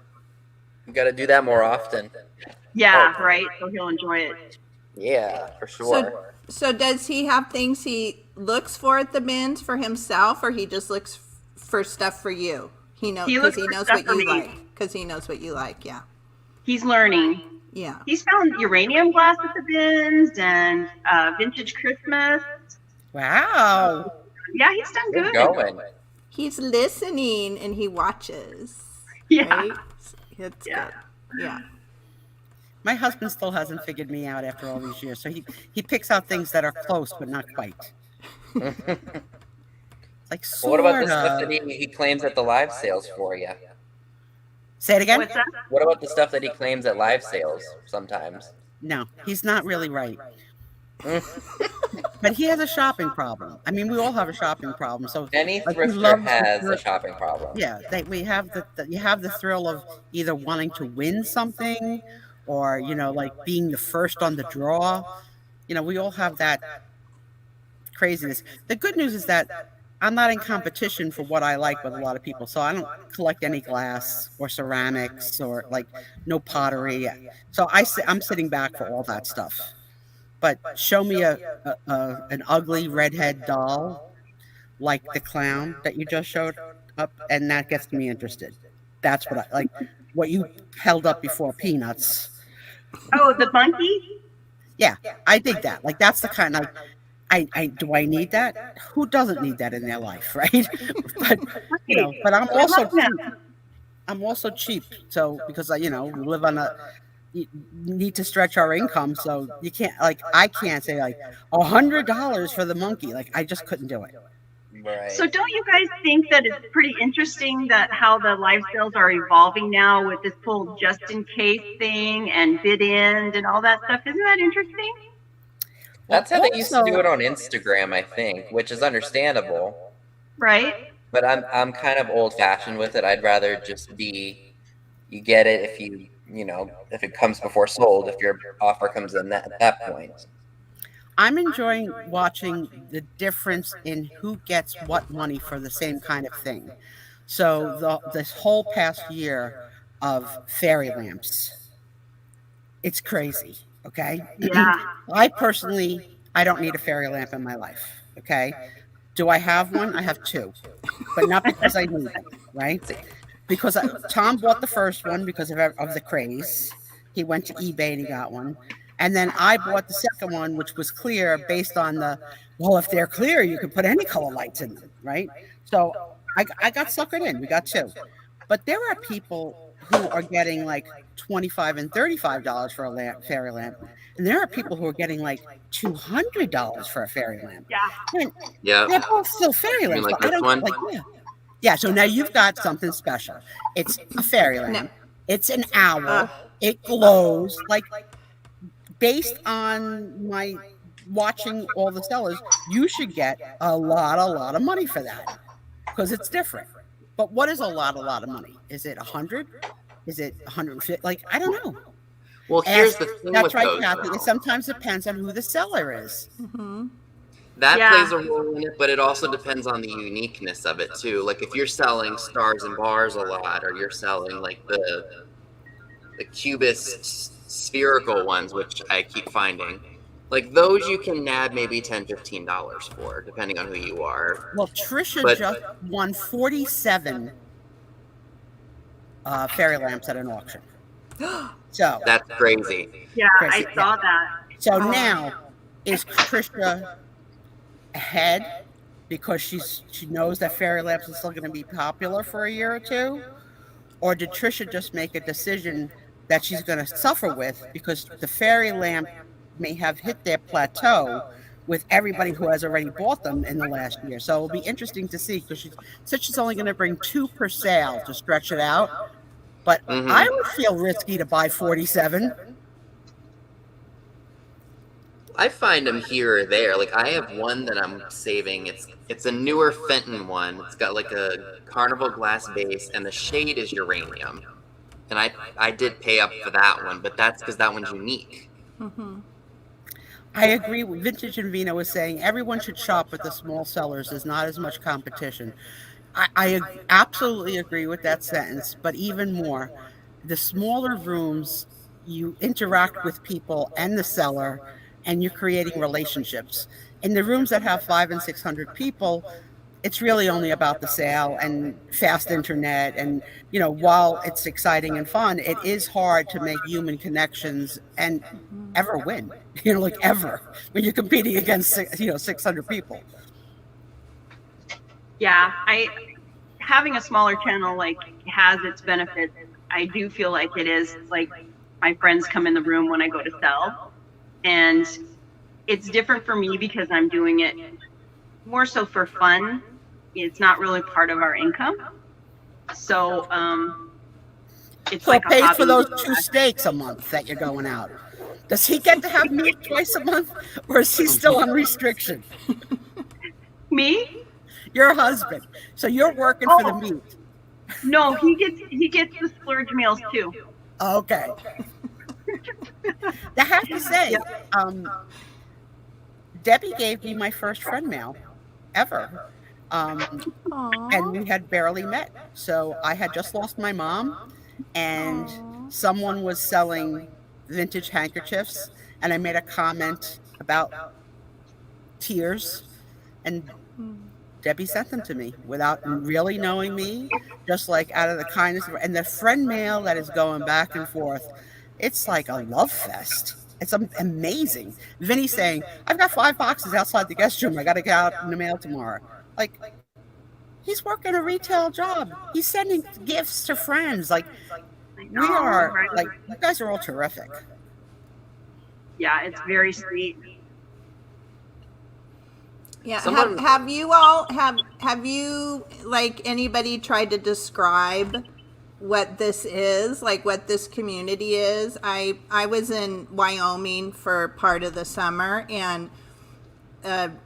You got to do that more often. Yeah, right. So he'll enjoy it. Yeah, for sure. So does he have things he looks for at the bins for himself, or he just looks for stuff for you? He knows He because looks he for knows stuff what for you me. like. Because he knows what you like. Yeah. He's learning. Yeah. He's found uranium glass at the bins and vintage Christmas. Wow. Yeah, he's done Good good. going. He's listening and he watches. Yeah. Right? It's Yeah. good. Yeah. My husband still hasn't figured me out after all these years. So he picks out things that are close, but not quite. Like Well, what about the sorta. stuff that he claims at the live sales for you? Say it again? What's that? What about the stuff that he claims at live sales sometimes? No, he's not really right. But he has a shopping problem. I mean, we all have a shopping problem. So Any like, he thrifter loves the has a thrift- shopping problem. Yeah, we have you have the thrill of either wanting to win something, or like being the first on the draw. We all have that craziness. The good news is that I'm not in competition for what I like with a lot of people, so I don't collect any glass or ceramics or like no pottery. So I'm sitting back for all that stuff. But show me an ugly redhead doll like the clown that you just showed up, and that gets me interested. That's what I like. What you held up before, Peanuts. Oh, the monkey? Yeah, I dig that. Like that's the kind of. I do I need that? Who doesn't need that in their life, right? But I'm also cheap. I'm also cheap. So because we live on you need to stretch our income, so you can't I can't say like $100 for the monkey. Like I just couldn't do it. Right. So don't you guys think that it's pretty interesting that how the live sales are evolving now with this whole just in case thing and bid end and all that stuff? Isn't that interesting? That's how they used to do it on Instagram, I think, which is understandable. Right? But I'm kind of old fashioned with it. I'd rather just be, you get it if if it comes before sold, if your offer comes in at that point. I'm enjoying watching the difference in who gets what money for the same kind of thing. So this whole past year of fairy lamps, it's crazy. Okay. Yeah. I don't need a fairy lamp in my life. Okay. Do I have one? I have two, but not because I need it, right? Because Tom bought the first one because of the craze. He went to eBay and he got one. And then I bought the second one, which was clear based on if they're clear, you can put any color lights in them, right? So I got suckered in. We got two. But there are people who are getting like $25 and $35 for a fairy lamp. And there are people who are getting like $200 for a fairy lamp. Yeah. And Yeah. they're both still fairy lamps. like But I this don't one? Yeah, so now you've got something special. It's a fairy lamp. It's an owl. It glows. Like, based on my watching all the sellers, you should get a lot of money for that because it's different. But what is a lot of money? Is it 100? Is it 150? Like, I don't know. Well, here's the thing That's with right, those, Kathy. though. It sometimes depends on who the seller is. Mm-hmm. That Yeah. plays a role in it, but it also depends on the uniqueness of it too. Like if you're selling stars and bars a lot, or you're selling like the cubist spherical ones, which I keep finding, like those you can nab maybe $10, $15 for, depending on who you are. Well, Trisha But- just won 47 fairy lamps at an auction. So That's crazy. Yeah, Crazy, I saw that. So now, is Trisha ahead because she knows that fairy lamps are still going to be popular for a year or two? Or did Trisha just make a decision that she's going to suffer with because the fairy lamp may have hit their plateau with everybody who has already bought them in the last year? So it'll be interesting to see because she said she's only going to bring 2 per sale to stretch it out. But I would feel risky to buy 47. I find them here or there. Like I have one that I'm saving. It's a newer Fenton one. It's got like a carnival glass base, and the shade is uranium. And I did pay up for that one, but that's because that one's unique. Mm-hmm. I agree with Vintage and Vino was saying everyone should shop at the small sellers. There's not as much competition. I absolutely agree with that sentence, but even more, the smaller rooms, you interact with people and the seller, and you're creating relationships. In the rooms that have 500 and 600 people, it's really only about the sale and fast internet. And, while it's exciting and fun, it is hard to make human connections and ever win, like ever, when you're competing against, 600 people. Yeah, having a smaller channel has its benefits. I do feel like it is like my friends come in the room when I go to sell, and it's different for me because I'm doing it more so for fun. It's not really part of our income, so it's So like it pays a hobby. for those 2 steaks a month that you're going out. Does he get to have meat twice a month, or is he still on restriction? Me? Your husband. So you're working for the meat. No, he gets the splurge meals too. Okay. I have to say, Debbie gave me my first friend mail ever. And we had barely met. So I had just lost my mom, and someone was selling vintage handkerchiefs, and I made a comment about tears, and Debbie sent them to me without really knowing me, just like out of the kindness of her. And the friend mail that is going back and forth, it's like a love fest. It's amazing. Vinny's saying, I've got 5 boxes outside the guest room. I got to get out in the mail tomorrow. Like, he's working a retail job. He's sending gifts to friends. Like, we are, like, you guys are all terrific. Yeah, it's very sweet. Yeah. Someone- Have you all have you, like, anybody tried to describe what this is, like what this community is? I was in Wyoming for part of the summer, and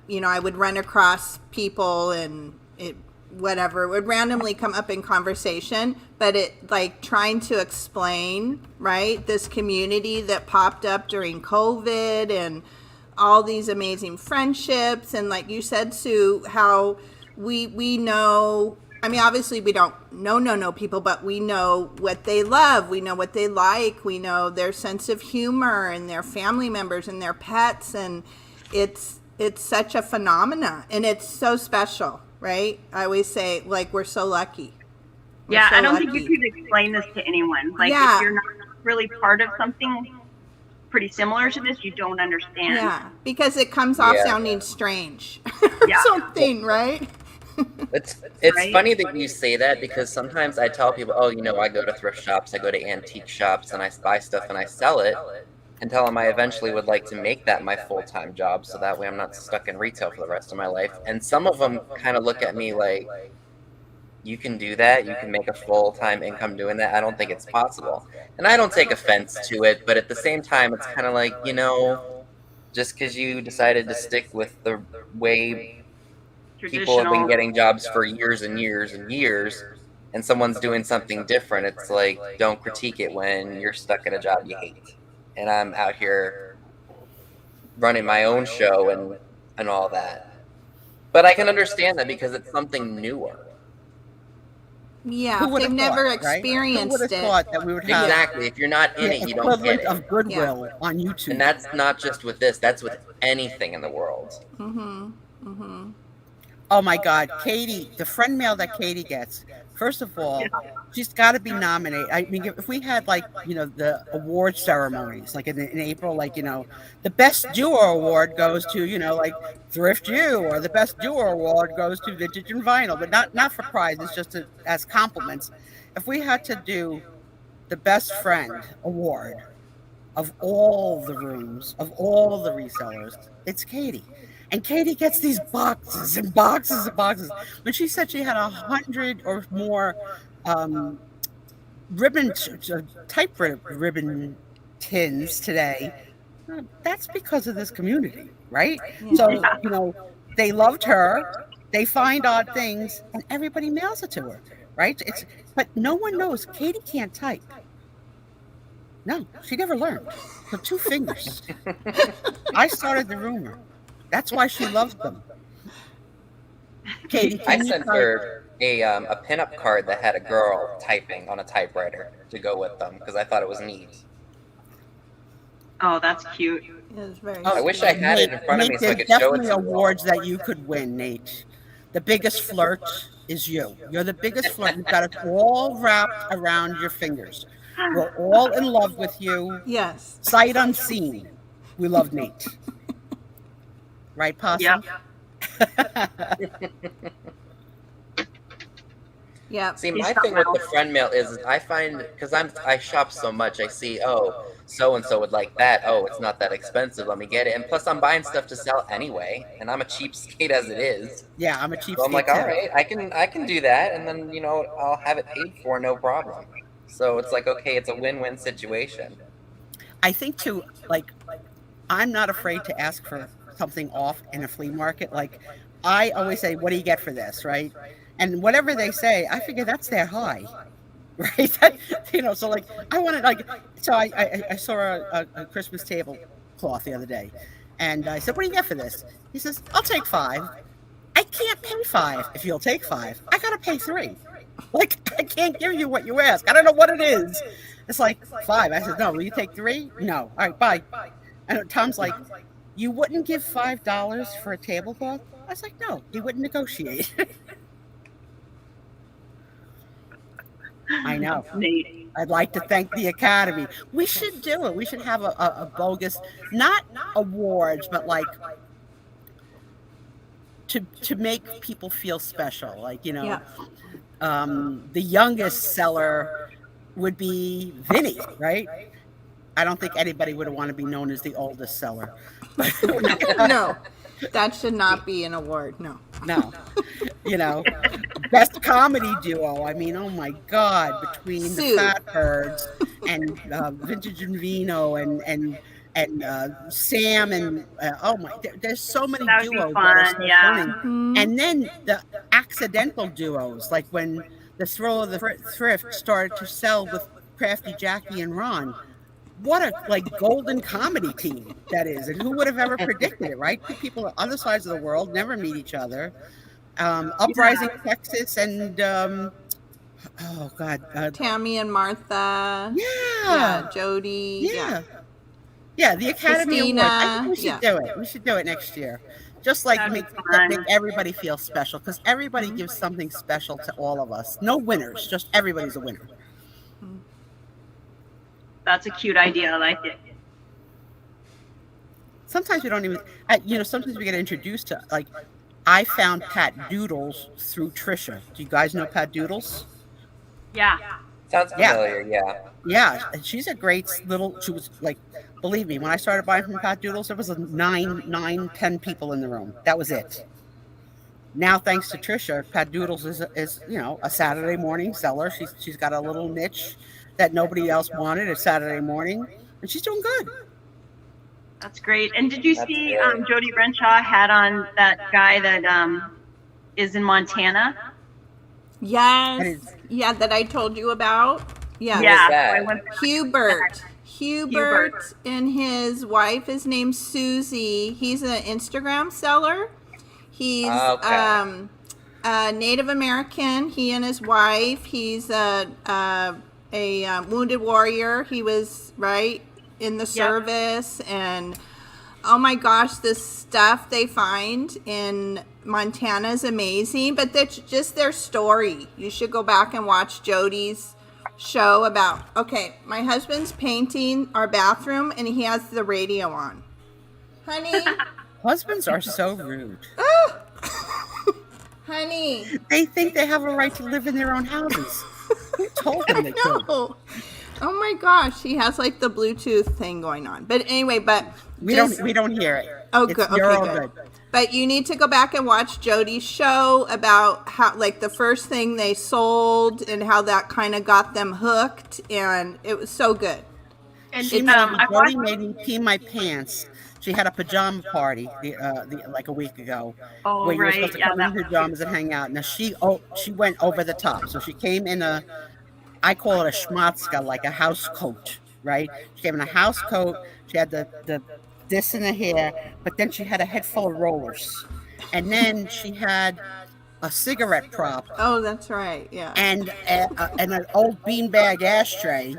you know, I would run across people, and it whatever would randomly come up in conversation, but it, like, trying to explain, right, this community that popped up during COVID and all these amazing friendships, and like you said, Sue, how we know, I mean, obviously we don't know people, but we know what they love, we know what they like, we know their sense of humor and their family members and their pets, and it's such a phenomena, and it's so special, right? I always say, like, we're so lucky. Yeah, so I don't think lucky. you could explain this to anyone. Like, Yeah. if you're not really part of something pretty similar to this, you don't understand. Yeah, because it comes off Yeah. sounding strange Yeah. something, right? It's Right? funny that you say that, because sometimes I tell people, oh, you know, I go to thrift shops, I go to antique shops, and I buy stuff and I sell it, and tell them I eventually would like to make that my full-time job, so that way I'm not stuck in retail for the rest of my life. And some of them kind of look at me like, you can do that? You can make a full-time income doing that? I don't think it's possible. And I don't take offense to it, but at the same time, it's kind of like, you know, just because you decided to stick with the way people have been getting jobs for years and years and years, and someone's doing something different, it's like, don't critique it when you're stuck in a job you hate. And I'm out here running my own show and all that. But I can understand that because it's something newer. Yeah, Who if would they've have never thought, right? Who would experienced have it. thought that we would have Exactly. If you're not in the it, you don't get equivalent it. of Goodwill on YouTube? And that's not just with this, that's with anything in the world. Mm-hmm. Mm-hmm. Oh my God, Katie, the friend mail that Katie gets. First of all, she's got to be nominated. I mean, if we had, like, you know, the award ceremonies, like in April, like, you know, the best duo award goes to, you know, like Thrift You, or the best duo award goes to Vintage and Vinyl, but not for prizes, just as compliments. If we had to do the best friend award of all the rooms, of all the resellers, it's Katie. And Katie gets these boxes and boxes and boxes. When she said she had 100 or more typewriter ribbon tins today, that's because of this community, right? Yeah. So, you know, they loved her, they find odd things, and everybody mails it to her, right? But no one knows Katie can't type. No, she never learned. Her 2 fingers. I started the rumor. That's why she loved them. Katie, I sent her a pinup card that had a girl typing on a typewriter to go with them, because I thought it was neat. Oh, that's cute. It was very I wish I had it in front of me so I could show it definitely to you all. awards that you could win, Nate. The biggest flirt is you. You're the biggest flirt. You've got it all wrapped around your fingers. We're all in love with you. Yes. Sight unseen. We love Nate. Right, Possum? Yep. Yeah. See, my thing with the friend mail is I find, because I shop so much, I see, oh, so-and-so would like that. Oh, it's not that expensive. Let me get it. And plus, I'm buying stuff to sell anyway, and I'm a cheapskate as it is. Yeah, I'm a cheapskate. So I'm like, too. all right, I can do that, and then, you know, I'll have it paid for, no problem. So it's like, okay, it's a win-win situation. I think too, like, I'm not afraid to ask for something off in a flea market. Like, I always say, what do you get for this, right? And whatever they say, I figure that's their high, right? You know, so like, I wanted, like, so I saw a Christmas tablecloth the other day, and I said, what do you get for this? He says, I'll take 5. I can't pay 5 if you'll take 5. I gotta pay 3. Like, I can't give you what you ask. I don't know what it is. It's like 5. I said, no, will you take 3? No. All right, bye. And Tom's like, you wouldn't give $5 for a tablecloth? I was like, no, he wouldn't negotiate. I know. Nate. I'd like to thank the Academy. We should do it. We should have a bogus, not awards, but like to make people feel special. Like, you know, Yeah. The youngest seller would be Vinny, right? I don't think anybody would want to be known as the oldest seller. No. That should not be an award. No. No. You know, best comedy duo. I mean, oh my God, between Sue. the Fat Birds and Vintage and Vino and Sam and oh my, there's so many That would be duos that are fun, so yeah. funny. Mhm. And then the accidental duos, like when the Thrill of the Thrift started to sell with Crafty Jackie and Ron. What a like golden comedy team that is, and who would have ever predicted it, right? Two people on other sides of the world never meet each other. Uprising Texas and oh God, Tammy and Martha. yeah, Jody. yeah, the Academy Christina, Awards. I think we should do it. We should do it next year. Just like That'd be make fun. everybody feel special, because everybody gives something special to all of us. No winners, just everybody's a winner. That's a cute idea. I like it. Sometimes we don't even, sometimes we get introduced to, like, I found Pat Doodles through Trisha. Do you guys know Pat Doodles? Yeah. Sounds Yeah. familiar, yeah. Yeah, and she's a great little, she was like, believe me, when I started buying from Pat Doodles, there was 10 people in the room. That was it. Now, thanks to Trisha, Pat Doodles is a Saturday morning seller. She's got a little niche that nobody else wanted a Saturday morning, and she's doing good. That's great. And did you That's see great. Jody Renshaw had on that guy that is in Montana? Yes. Yeah, that I told you about. Yeah. Yeah. that? I went Hubert and his wife is named Susie. He's an Instagram seller. He's Okay. Native American. He and his wife. He's a wounded warrior. He was right in the service, and oh my gosh, this stuff they find in Montana is amazing. But that's just their story. You should go back and watch Jody's show about. Okay, my husband's painting our bathroom, and he has the radio on. Honey, Husbands are so rude. honey. They think they have a right to live in their own houses. Who told them they could? No. Oh my gosh, he has like the Bluetooth thing going on. But anyway, We don't hear it. Oh, It's- good. you're Okay, all good. But you need to go back and watch Jody's show about how, like, the first thing they sold and how that kind of got them hooked, and it was so good. And Jody I watched, made me pee my pants. She had a pajama party like a week ago, oh, where you were right. supposed to Yeah, come that in was pajamas and hang out. Now she went over the top. So she came in I call it a schmatzka, like a house coat, right? She came in a house coat. She had the this in the hair, but then she had a head full of rollers, and then she had a cigarette prop Oh, that's right. Yeah. and an old beanbag ashtray.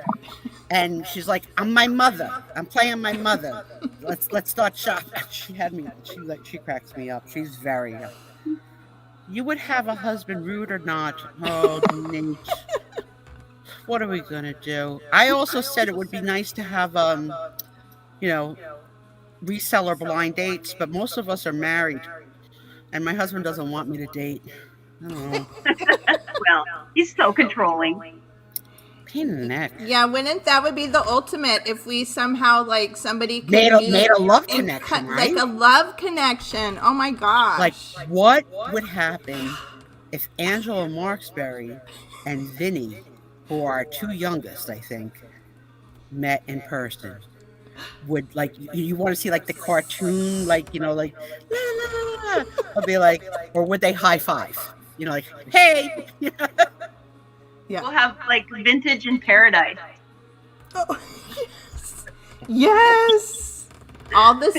And she's like, "I'm my mother. I'm playing my mother. Let's start shopping." She had me. She cracks me up. She's very. You would have a husband, rude or not. Oh, Nate. What are we gonna do? I also said it would be nice to have reseller blind dates, but most of us are married, and my husband doesn't want me to date. I don't know. well, he's so controlling. Pain in the neck. Yeah, wouldn't that would be the ultimate if we somehow, like, somebody could Made meet a love and connection, right? like a love connection. Oh my gosh. Like, what would happen if Angela Marksberry and Vinny, who are our two youngest, I think, met in person? Would, like, you want to see, like, the cartoon, like, la, la, la, la, or be like, or would they high five? Like, hey! Yeah. We'll have like vintage in paradise. Oh, yes. All the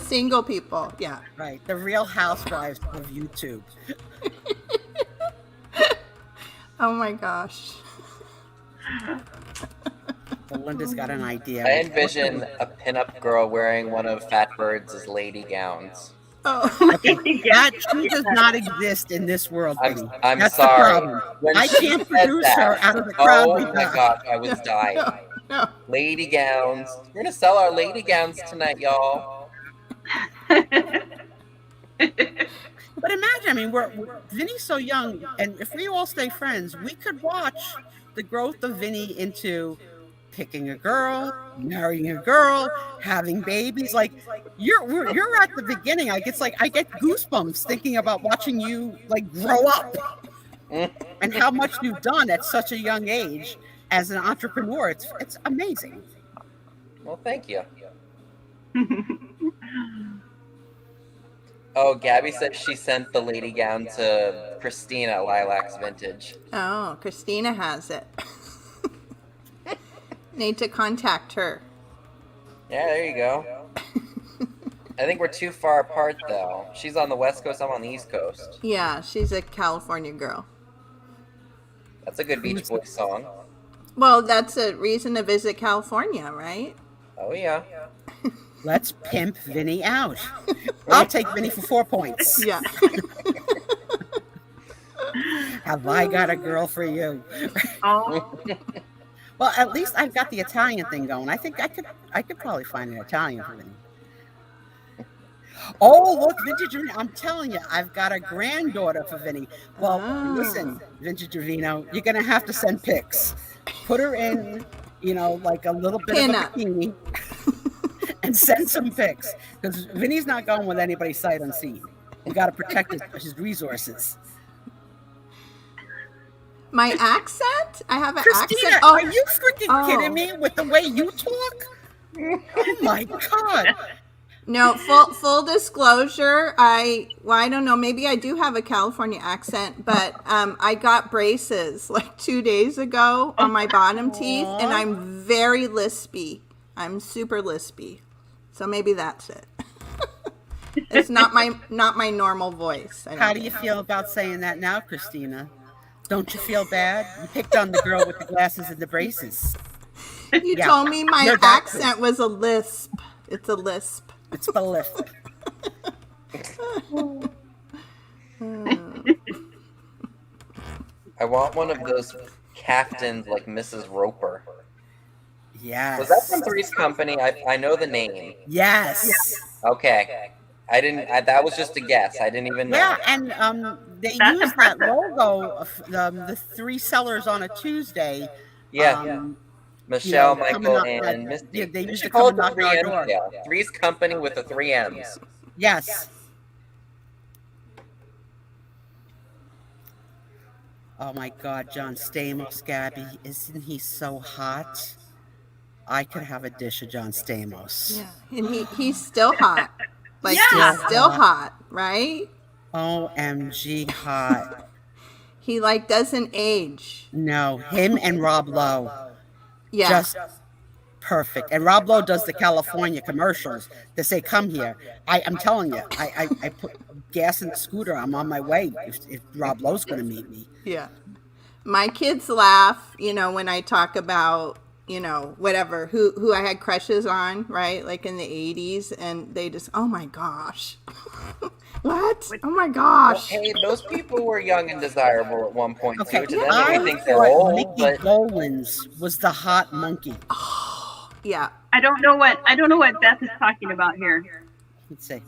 single people. Yeah. Right, the Real Housewives of YouTube. Oh my gosh. Belinda's got an idea. I envision a pinup girl wearing one of Fat Bird's lady gowns. Oh. That she does not exist in this world. Vinny. I'm That's sorry. The problem. When I she can't said produce that, her out of the crowd. Oh we my got. god, I was dying. No. Lady gowns. We're gonna sell our lady gowns tonight, y'all. But imagine, I mean, Vinny's so young, and if we all stay friends, we could watch the growth of Vinny into picking a girl, marrying a girl, having babies. Like you're at the beginning. I get goosebumps thinking about watching you like grow up and how much you've done at such a young age as an entrepreneur. It's amazing. Well, thank you. Oh, Gabby said she sent the lady gown to Christina at Lilac's Vintage. Oh, Christina has it. Need to contact her. Yeah, there you go. I think we're too far apart, though. She's on the West Coast, I'm on the East Coast. Yeah, she's a California girl. That's a good Beach Boys song. Well, that's a reason to visit California, right? Oh, yeah. Let's pimp Vinny out. I'll take Vinny for 4 points. Yeah. Have I got a girl for you? Oh, Well, at least I've got the Italian thing going. I think I could probably find an Italian for Vinny. Oh, look, Vintage Vino. I'm telling you, I've got a granddaughter for Vinny. Well, listen, Vintage Vino, you're going to have to send pics. Put her in, like a little bit of a bikini and send some pics. Because Vinny's not going with anybody's sight unseen. You got to protect his resources. My accent? I have an Christina, accent. are you freaking kidding me with the way you talk? Oh my God. No, full disclosure, I don't know, maybe I do have a California accent, but I got braces like 2 days ago on my bottom teeth, and I'm very lispy. I'm super lispy. So maybe that's it. It's not my normal voice. How do you feel about saying that now, Christina? Don't you feel bad? You picked on the girl with the glasses and the braces. You told me my accent was a lisp. It's a lisp. It's a lisp. I want one of those caftans like Mrs. Roper. Yes. Was that from Three's Company? I know the name. Yes. Okay. I didn't. That was just a guess. I didn't even know. Yeah, and they That's used that impressive. logo of the three sellers on a Tuesday. Yeah. Michelle, coming Michael, up, and Misty. yeah, they used to call come it the and knock on 3 our M's. door. Yeah. Three's Company with the 3 M's. Yes. Oh my God, John Stamos, Gabby, isn't he so hot? I could have a dish of John Stamos. Yeah, and he's still hot. Like Yeah. he's still hot, right? OMG hot. He like doesn't age. No, him and Rob Lowe. Yeah. Just perfect. And Rob Lowe does the California commercials that say, come here. I'm telling you, I put gas in the scooter. I'm on my way if Rob Lowe's going to meet me. Yeah. My kids laugh, when I talk about, whatever, who I had crushes on, right? Like in the 80s, and they just, oh my gosh. What? Oh my gosh. Hey, those people were young and desirable at one point Okay, too. To them, I we think they're thought old, Mickey but Dolenz was the hot monkey. Yeah. I don't know what Beth is talking about here. Let's see.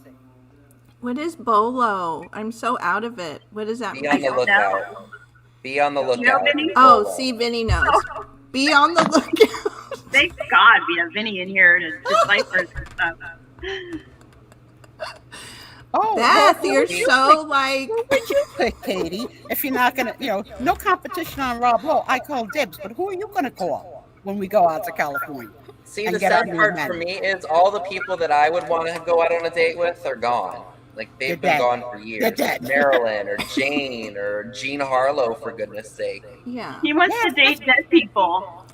What is Bolo? I'm so out of it. What does that be mean? on the lookout. Be on the lookout. You know, Vinny? Oh, Bolo. see, Vinny knows. Be on the lookout. Thank God we have Vinny in here to decipher this stuff. Oh, Beth, well, you're so like. who would you pick, Katie? If you're not going to, no competition on Rob Lowe. I call dibs, but who are you going to call when we go out to California? See, and the get our sad new part men? for me is all the people that I would want to go out on a date with are gone. Like, they've They're been dead. gone for years. They're dead. Marilyn or Jane or Jean Harlow, for goodness sake. Yeah. He wants to date dead people.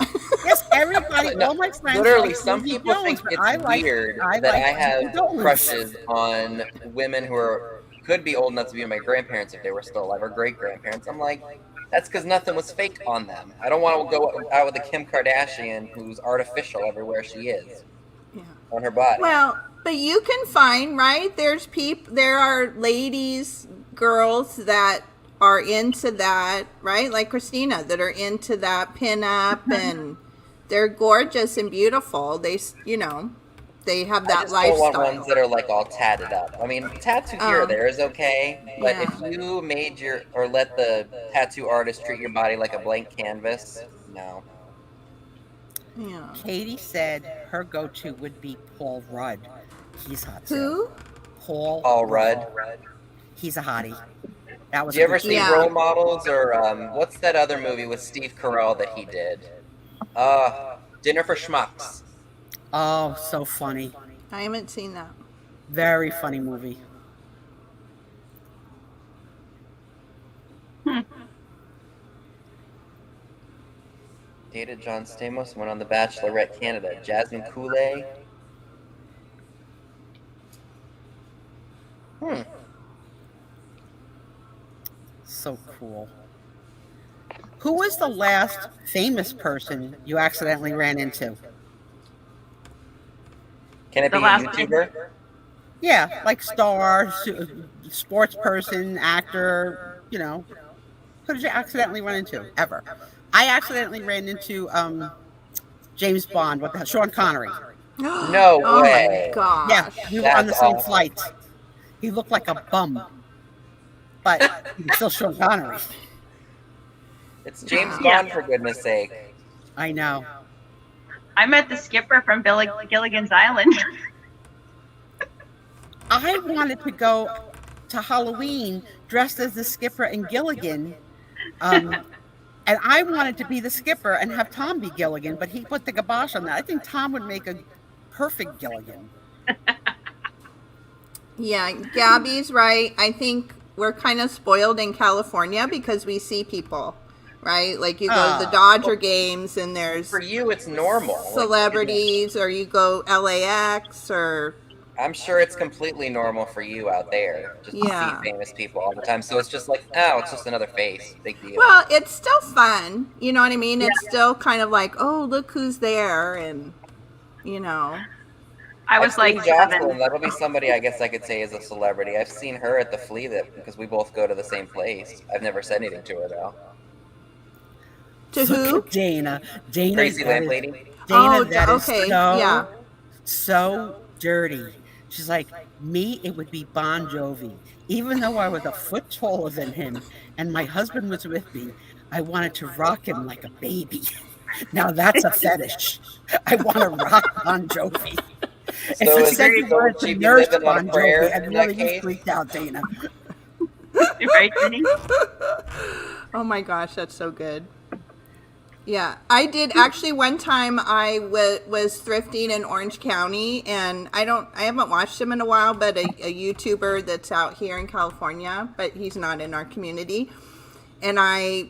Yes, everybody, No, all my friends. Literally, like some Susie people Jones, think but it's I like- weird I that like I have Susie Jones. crushes on women who could be old enough to be my grandparents if they were still alive, or great-grandparents. I'm like, that's because nothing was fake on them. I don't want to go out with a Kim Kardashian who's artificial everywhere she is Yeah. on her body. Well, but you can find, right? There are ladies, girls that are into that, right? Like Christina, that are into that pinup, and they're gorgeous and beautiful. They have I that just don't want lifestyle. ones that are like all tatted up. I mean, tattoo here or there is okay, but yeah. if you let the tattoo artist treat your body like a blank canvas, no. Yeah. Katie said her go-to would be Paul Rudd. He's hot too. Who? Paul Rudd. He's a hottie. That was. Do you ever see Yeah. Role Models, or what's that other movie with Steve Carell that he did? Dinner for Schmucks. Oh, so funny. I haven't seen that. Very funny movie. Dated John Stamos, went on The Bachelorette Canada. Jasmine Coulee. So cool. Who was the last famous person you accidentally ran into? Can it The be a last YouTuber? Yeah, like star, sports person, actor, you know. Who did you accidentally run into, ever? I accidentally ran into James Bond, what the hell, Sean Connery. No Oh way. my gosh. Yeah, we were on the That's same awesome. flight. He looked like a bum, but he was still Sean Connery. It's James Yeah. Bond, for goodness sake. I know. I met the skipper from Gilligan's Island. I wanted to go to Halloween dressed as the skipper in Gilligan. And I wanted to be the skipper and have Tom be Gilligan, but he put the kibosh on that. I think Tom would make a perfect Gilligan. Yeah, Gabby's right. I think we're kind of spoiled in California because we see people, right? Like you go to the Dodger games and there's For you, it's normal. Like, celebrities, or you go LAX, or I'm sure it's completely normal for you out there just to Yeah. see famous people all the time. So it's just like, oh, it's just another face. Big deal. well, it's still fun. You know what I mean? It's still kind of like, oh, look who's there, and you know. I was I've like seen Jocelyn. 7. That'll be somebody I guess I could say is a celebrity. I've seen her at the Flea because we both go to the same place. I've never said anything to her though. To Look who? at Dana. Dana, Crazy that is- landlady. Dana, Oh, that is okay, so, yeah. so dirty. She's like, me, it would be Bon Jovi. Even though I was a foot taller than him and my husband was with me, I wanted to rock him like a baby. Now that's a fetish. I want to rock Bon Jovi. So If it is said it- you so wanted would to she be nurse living on Bon a prayer Jovi, I'd in that really be case? freaked out, Dana. Right, Jenny? Oh my gosh, that's so good. Yeah, I did actually one time. I was thrifting in Orange County, and I haven't watched him in a while, but a YouTuber that's out here in California, but he's not in our community. And I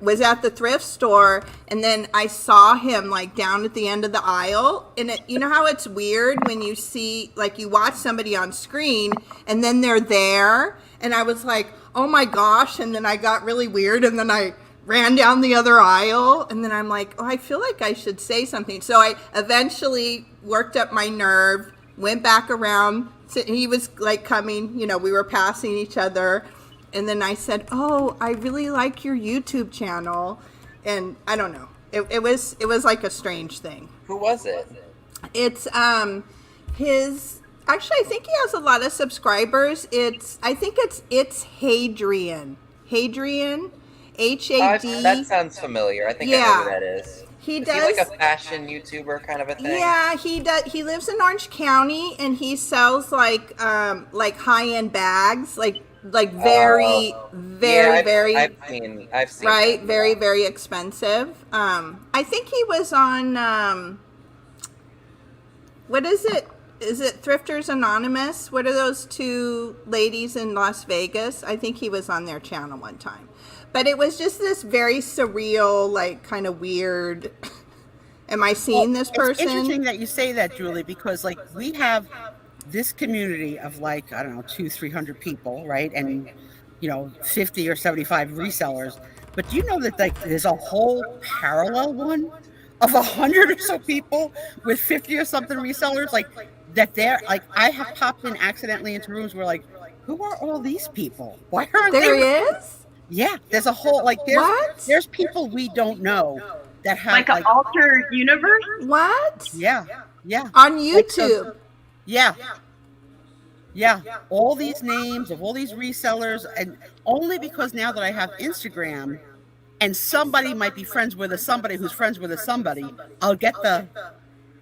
was at the thrift store, and then I saw him like down at the end of the aisle. And you know how it's weird when you see, like, you watch somebody on screen and then they're there, and I was like, oh my gosh. And then I got really weird, and then I ran down the other aisle, and then I'm like, oh, I feel like I should say something. So I eventually worked up my nerve, went back around. So he was like coming, we were passing each other. And then I said, oh, I really like your YouTube channel. And I don't know. It was like a strange thing. Who was it? It's actually, I think he has a lot of subscribers. I think it's Hadrian. Hadrian, HAD. That sounds familiar. I think I know who that is. He Is does. he like a fashion YouTuber kind of a thing? Yeah, he does. He lives in Orange County, and he sells like high-end bags, like very, very, very. I've seen Right, that. very, very expensive. I think he was on. What is it? Is it Thrifters Anonymous? What are those two ladies in Las Vegas? I think he was on their channel one time. But it was just this very surreal, like, kind of weird. Am I seeing this person? It's interesting that you say that, Julie, because like we have this community of like, I don't know, 200-300 people, right? And 50 or 75 resellers. But do you know that like there's a whole parallel one of 100 or so people with 50 or something resellers, like that they're like, I have popped in accidentally into rooms where like, who are all these people? Why aren't There he they? is? Yeah, there's a whole like there's people we don't know that have Like an altered universe? What? yeah. On Like, YouTube. so- Yeah. All these names of all these resellers, and only because now that I have Instagram, and somebody might be friends with a somebody who's friends with a somebody, I'll get the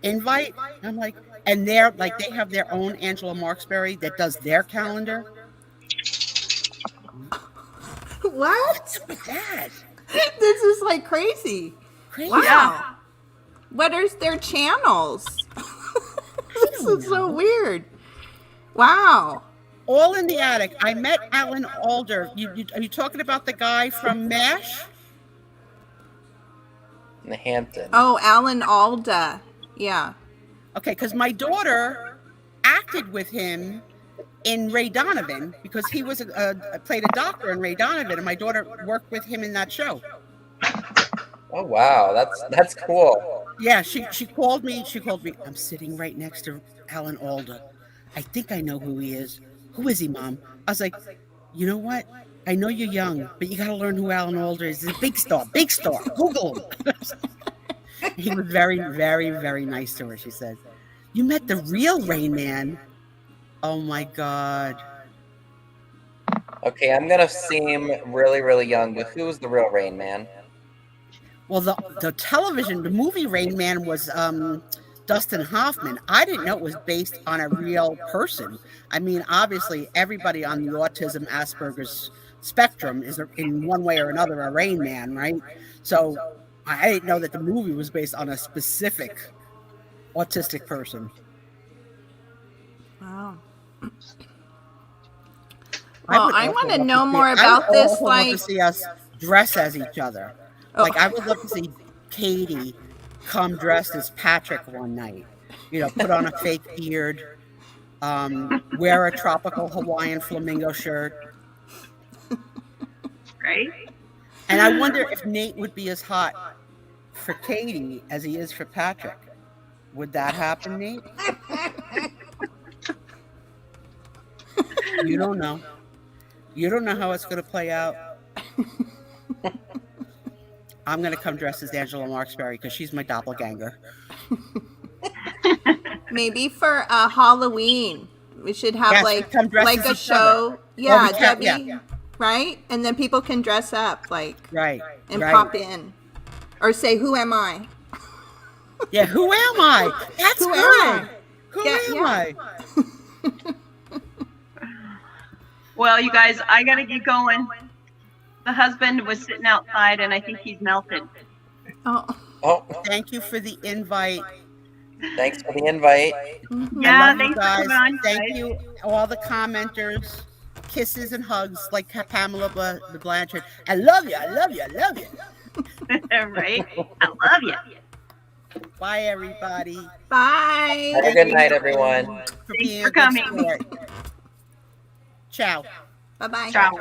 invite. I'm like, and they're like, they have their own Angela Marksberry that does their calendar. What? What's with that? This is like crazy. Crazy. Wow. Yeah. What are their channels? This don't is so know. weird. Wow. All in the attic. I met Alan Alder. Are you talking about the guy from MASH? In the Hamptons. Oh, Alan Alda. Yeah. Okay, because my daughter acted with him in Ray Donovan because he was played a doctor in Ray Donovan, and my daughter worked with him in that show. Oh wow, that's cool. Yeah, she called me. She called me. I'm sitting right next to Alan Alda. I think I know who he is. Who is he, Mom? I was like, you know what? I know you're young, but you got to learn who Alan Alda is. He's a big star. Big star. Google him. He was very, very, very nice to her. She said, "You met the real Rain Man." Oh my God. Okay, I'm gonna seem really, really young, but who's the real Rain Man? Well, the television, the movie Rain Man was Dustin Hoffman. I didn't know it was based on a real person. I mean, obviously, everybody on the autism Asperger's spectrum is in one way or another a Rain Man, right? So I didn't know that the movie was based on a specific autistic person. Wow. Well, I want to know more I about would this. also love to Like, see us dress as each other. Oh. Like, I would love to see Katie come dressed as Patrick one night. You know, put on a fake beard, wear a tropical Hawaiian flamingo shirt. Right? And I wonder if Nate would be as hot for Katie as he is for Patrick. Would that happen, Nate? You don't know. You don't know how it's going to play out. I'm going to come dressed as Angela Marksberry because she's my doppelganger. maybe for Halloween, we should have Yes, we come dressed like as a each show. other. Yeah, Well, we can, Debbie. yeah. Right? And then people can dress up, like, Right. and right. pop in. Or say, who am I? Yeah, who am I? That's Who am good. I? Who Yeah, am yeah. I? Well, you guys, I gotta get going. The husband was sitting outside, and I think he's melted. Oh. Oh, Thank you for the invite. thanks for the invite. Mhm. Yeah, I love you thanks for guys. coming on, Thank guys. you, all the commenters. Kisses and hugs like Pamela Blanchard. I love you. I love you. I love you. Right? I love you. Bye, everybody. Bye. Have a good night, everyone. For Thanks being for a good coming. sport. Ciao. Bye-bye. Ciao.